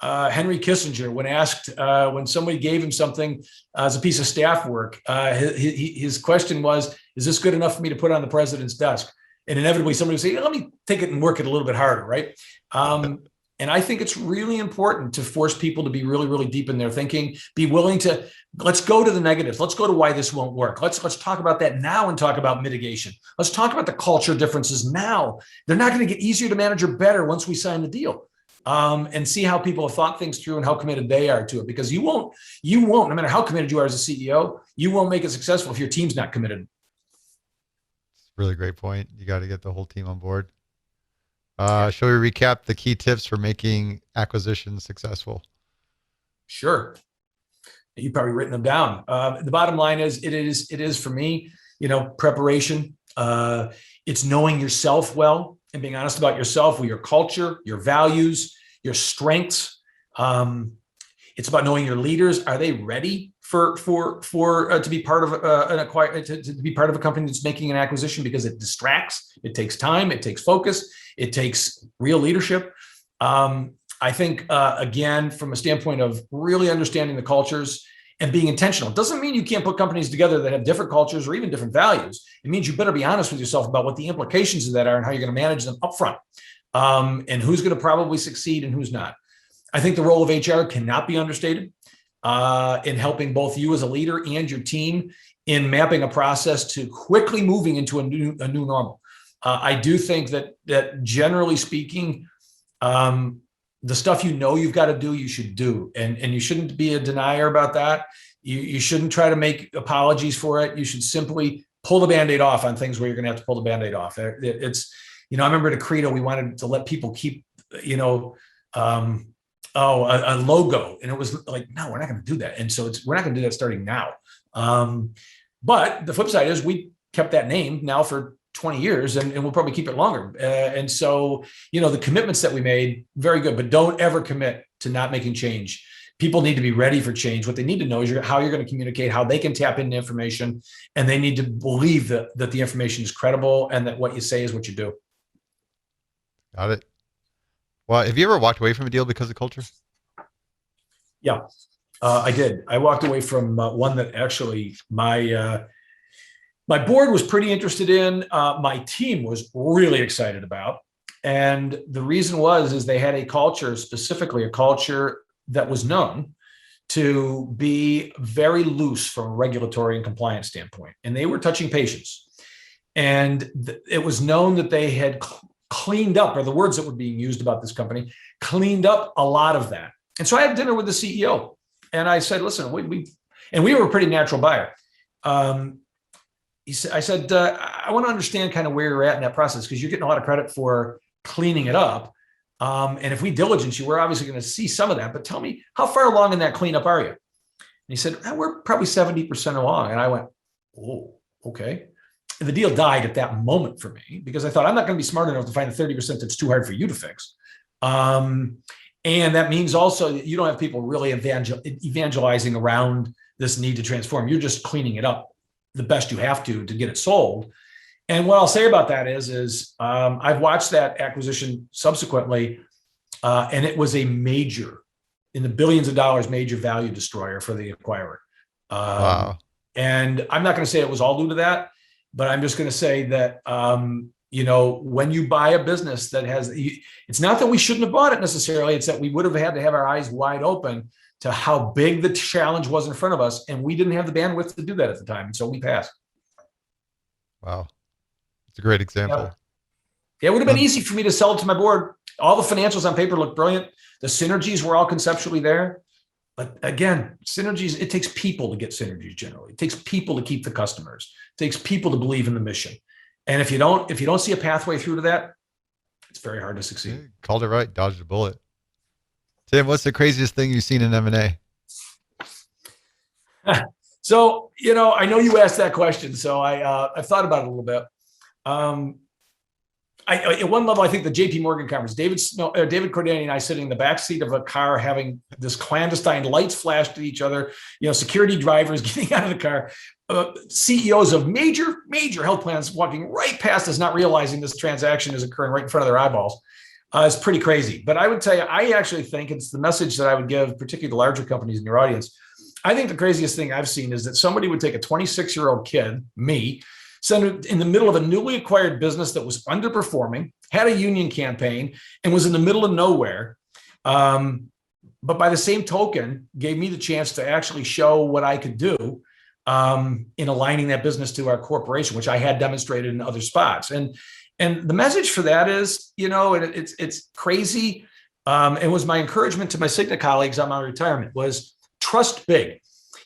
Henry Kissinger when asked, when somebody gave him something as a piece of staff work, his question was, is this good enough for me to put on the president's desk? And inevitably somebody would say, let me take it and work it a little bit harder, right? And I think it's really important to force people to be really, really deep in their thinking, be willing to, let's go to the negatives. Let's go to why this won't work. Let's talk about that now and talk about mitigation. Let's talk about the culture differences now. They're not going to get easier to manage or better once we sign the deal. And see how people have thought things through and how committed they are to it. Because you won't, no matter how committed you are as a CEO, you won't make it successful if your team's not committed. Really great point. You got to get the whole team on board. Shall we recap the key tips for making acquisitions successful? Sure. You've probably written them down. The bottom line is, it is for me, preparation. It's knowing yourself well and being honest about yourself, with your culture, your values, your strengths. It's about knowing your leaders. Are they ready to be part of to be part of a company that's making an acquisition? Because it distracts, it takes time, it takes focus, it takes real leadership. I think again, from a standpoint of really understanding the cultures and being intentional, it doesn't mean you can't put companies together that have different cultures or even different values. It means you better be honest with yourself about what the implications of that are and how you're going to manage them upfront, and who's going to probably succeed and who's not. I think the role of HR cannot be understated in helping both you as a leader and your team in mapping a process to quickly moving into a new normal. I do think that generally speaking, the stuff you've got to do, you should do, and you shouldn't be a denier about that. You shouldn't try to make apologies for it. You should simply pull the Band-Aid off on things where you're going to have to pull the Band-Aid off. It's, I remember at Accredo, we wanted to let people keep, a logo, and it was like, no, we're not going to do that. And so we're not going to do that starting now. But the flip side is we kept that name now for 20 years and we'll probably keep it longer. And so, the commitments that we made, very good, but don't ever commit to not making change. People need to be ready for change. What they need to know is how you're going to communicate, how they can tap into information, and they need to believe that the information is credible and that what you say is what you do. Got it. Well, have you ever walked away from a deal because of culture? Yeah, I did. I walked away from one that actually my board was pretty interested in. My team was really excited about. And the reason is they had a culture, specifically a culture that was known to be very loose from a regulatory and compliance standpoint. And they were touching patients. And it was known that they had cleaned up, or the words that were being used about this company, cleaned up a lot of that. And so I had dinner with the CEO and I said, listen, we were a pretty natural buyer. I said, I want to understand kind of where you're at in that process, because you're getting a lot of credit for cleaning it up. And if we diligence you, we're obviously going to see some of that, but tell me, how far along in that cleanup are you? And he said, we're probably 70% along. And I went, oh, okay. And the deal died at that moment for me, because I thought, I'm not going to be smart enough to find the 30% that's too hard for you to fix. And that means also that you don't have people really evangelizing around this need to transform. You're just cleaning it up the best you have to get it sold. And what I'll say about that is I've watched that acquisition subsequently, and it was a major, in the billions of dollars, major value destroyer for the acquirer. Wow. And I'm not going to say it was all due to that, but I'm just going to say that, when you buy a business that has, it's not that we shouldn't have bought it necessarily, it's that we would have had to have our eyes wide open to how big the challenge was in front of us. And we didn't have the bandwidth to do that at the time. And so we passed. Wow. It's a great example. Yeah, it would have been easy for me to sell it to my board. All the financials on paper looked brilliant. The synergies were all conceptually there. But again, synergies, it takes people to get synergies generally. It takes people to keep the customers. It takes people to believe in the mission. And if you don't see a pathway through to that, it's very hard to succeed. Yeah, called it right, dodged a bullet. Tim, what's the craziest thing you've seen in M&A? So, I know you asked that question, so I've thought about it a little bit. At one level, I think the JP Morgan conference, David Cordani and I sitting in the back seat of a car having this clandestine lights flashed at each other, security drivers getting out of the car, CEOs of major health plans walking right past us, not realizing this transaction is occurring right in front of their eyeballs. It's pretty crazy. But I would tell you, I actually think it's the message that I would give, particularly the larger companies in your audience. I think the craziest thing I've seen is that somebody would take a 26-year-old kid, me, send it in the middle of a newly acquired business that was underperforming, had a union campaign, and was in the middle of nowhere. But by the same token, gave me the chance to actually show what I could do in aligning that business to our corporation, which I had demonstrated in other spots. And the message for that is, it's crazy. It was my encouragement to my Cigna colleagues on my retirement was trust big.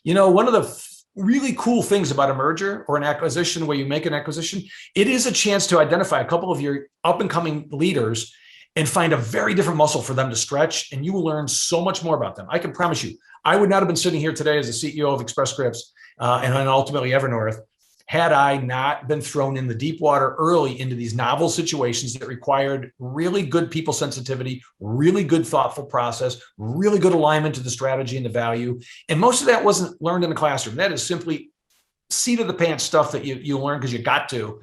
One of the really cool things about a merger or an acquisition where you make an acquisition, it is a chance to identify a couple of your up and coming leaders and find a very different muscle for them to stretch. And you will learn so much more about them. I can promise you, I would not have been sitting here today as the CEO of Express Scripts and then ultimately Evernorth had I not been thrown in the deep water early into these novel situations that required really good people sensitivity, really good thoughtful process, really good alignment to the strategy and the value. And most of that wasn't learned in the classroom. That is simply seat of the pants stuff that you learn because you got to.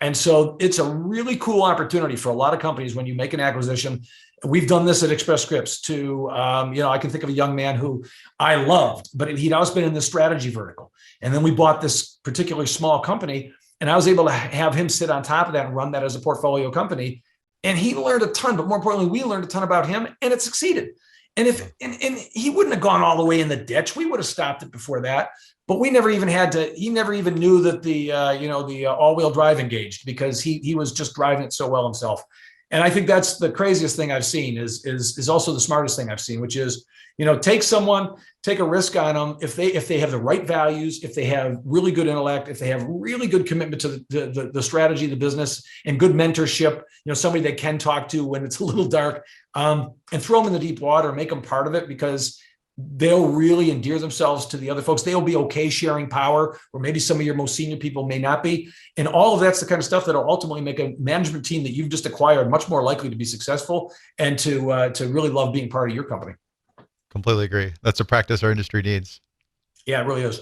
And so it's a really cool opportunity for a lot of companies when you make an acquisition. We've done this at Express Scripts to, I can think of a young man who I loved, but he'd always been in the strategy vertical. And then we bought this particular small company, and I was able to have him sit on top of that and run that as a portfolio company. And he learned a ton, but more importantly, we learned a ton about him, and it succeeded. And and he wouldn't have gone all the way in the ditch. We would have stopped it before that, but we never even he never even knew that the all-wheel drive engaged because he was just driving it so well himself. And I think that's the craziest thing I've seen is also the smartest thing I've seen, which is, take a risk on them. If they have the right values, if they have really good intellect, if they have really good commitment to the strategy of the business and good mentorship, somebody they can talk to when it's a little dark, and throw them in the deep water, make them part of it because they'll really endear themselves to the other folks. They'll be okay sharing power, or maybe some of your most senior people may not be. And all of that's the kind of stuff that'll ultimately make a management team that you've just acquired much more likely to be successful and to really love being part of your company. Completely agree. That's a practice our industry needs. Yeah, it really is.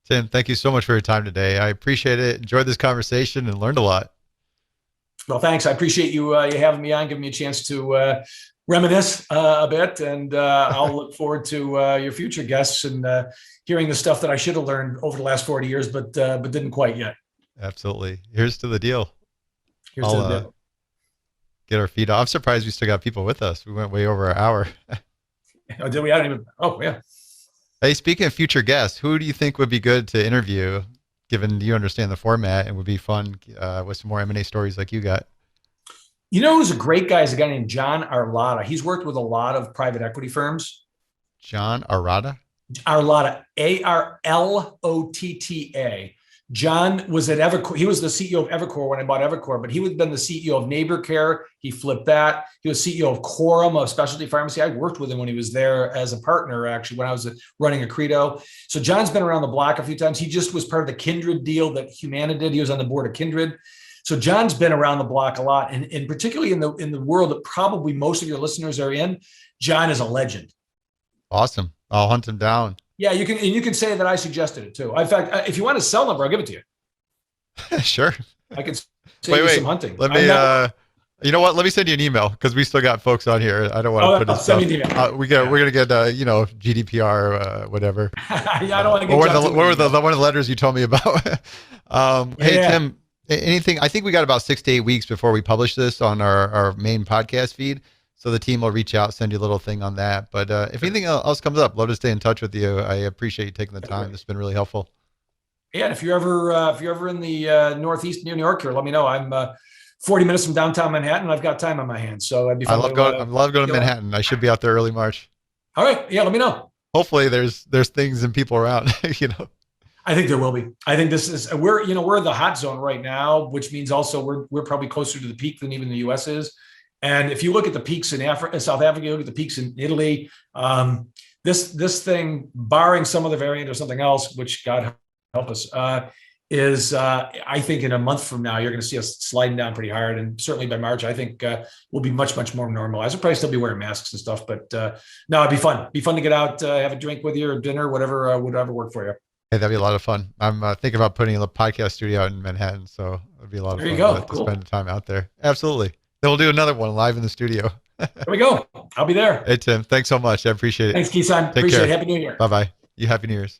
Tim, thank you so much for your time today. I appreciate it. Enjoyed this conversation and learned a lot. Well, thanks. I appreciate you having me on, giving me a chance to reminisce a bit, and I'll look forward to your future guests and hearing the stuff that I should have learned over the last 40 years, but didn't quite yet. Absolutely. Here's to the deal. Here's to the deal. Get our feet off. I'm surprised we still got people with us. We went way over an hour. Oh, did we? I don't even. Oh, yeah. Hey, speaking of future guests, who do you think would be good to interview, given you understand the format and would be fun with some more M&A stories like you got? You know who's a great guy is a guy named John Arlotta. He's worked with a lot of private equity firms. John Arata? Arlotta, Arlotta. John was at Evercore. He was the CEO of Evercore when I bought Evercore, but he had been the CEO of NeighborCare. He flipped that. He was CEO of Quorum, a specialty pharmacy. I worked with him when he was there as a partner, actually, when I was running Accredo. So John's been around the block a few times. He just was part of the Kindred deal that Humana did. He was on the board of Kindred. So John's been around the block a lot, and particularly in the world that probably most of your listeners are in, John is a legend. Awesome. I'll hunt him down. Yeah, you can say that I suggested it too. In fact, if you want a cell number, I'll give it to you. Sure. I can save you some hunting. Let me. You know what? Let me send you an email because we still got folks on here. I don't want to put it. Send me an email. We're gonna get GDPR whatever. Yeah, I don't want to get. What were the one of the letters you told me about? Hey Tim, anything? I think we got about 6 to 8 weeks before we publish this on our main podcast feed. So the team will reach out, send you a little thing on that. But if anything else comes up, love to stay in touch with you. I appreciate you taking the time. It's been really helpful. Yeah, and if you're ever in the Northeast New York here, let me know. I'm 40 minutes from downtown Manhattan. I've got time on my hands, so that'd be fun. I love going to Manhattan. I should be out there early March. All right, yeah, let me know. Hopefully, there's things and people around. I think there will be. I think this is we're in the hot zone right now, which means also we're probably closer to the peak than even the U.S. is. And if you look at the peaks in South Africa, you look at the peaks in Italy, this thing, barring some other variant or something else, which God help us, is I think in a month from now, you're going to see us sliding down pretty hard. And certainly by March, I think we'll be much, much more normalized. We'll probably still be wearing masks and stuff, but no, it'd be fun. Be fun to get out, have a drink with you or dinner, whatever would ever work for you. Hey, that'd be a lot of fun. I'm thinking about putting a podcast studio out in Manhattan, so it'd be a lot of fun to spend the time out there. Absolutely. Then we'll do another one live in the studio. There we go. I'll be there. Hey, Tim. Thanks so much. I appreciate it. Thanks, Keeson. Appreciate it. Happy New Year. Bye-bye. You happy New Year's.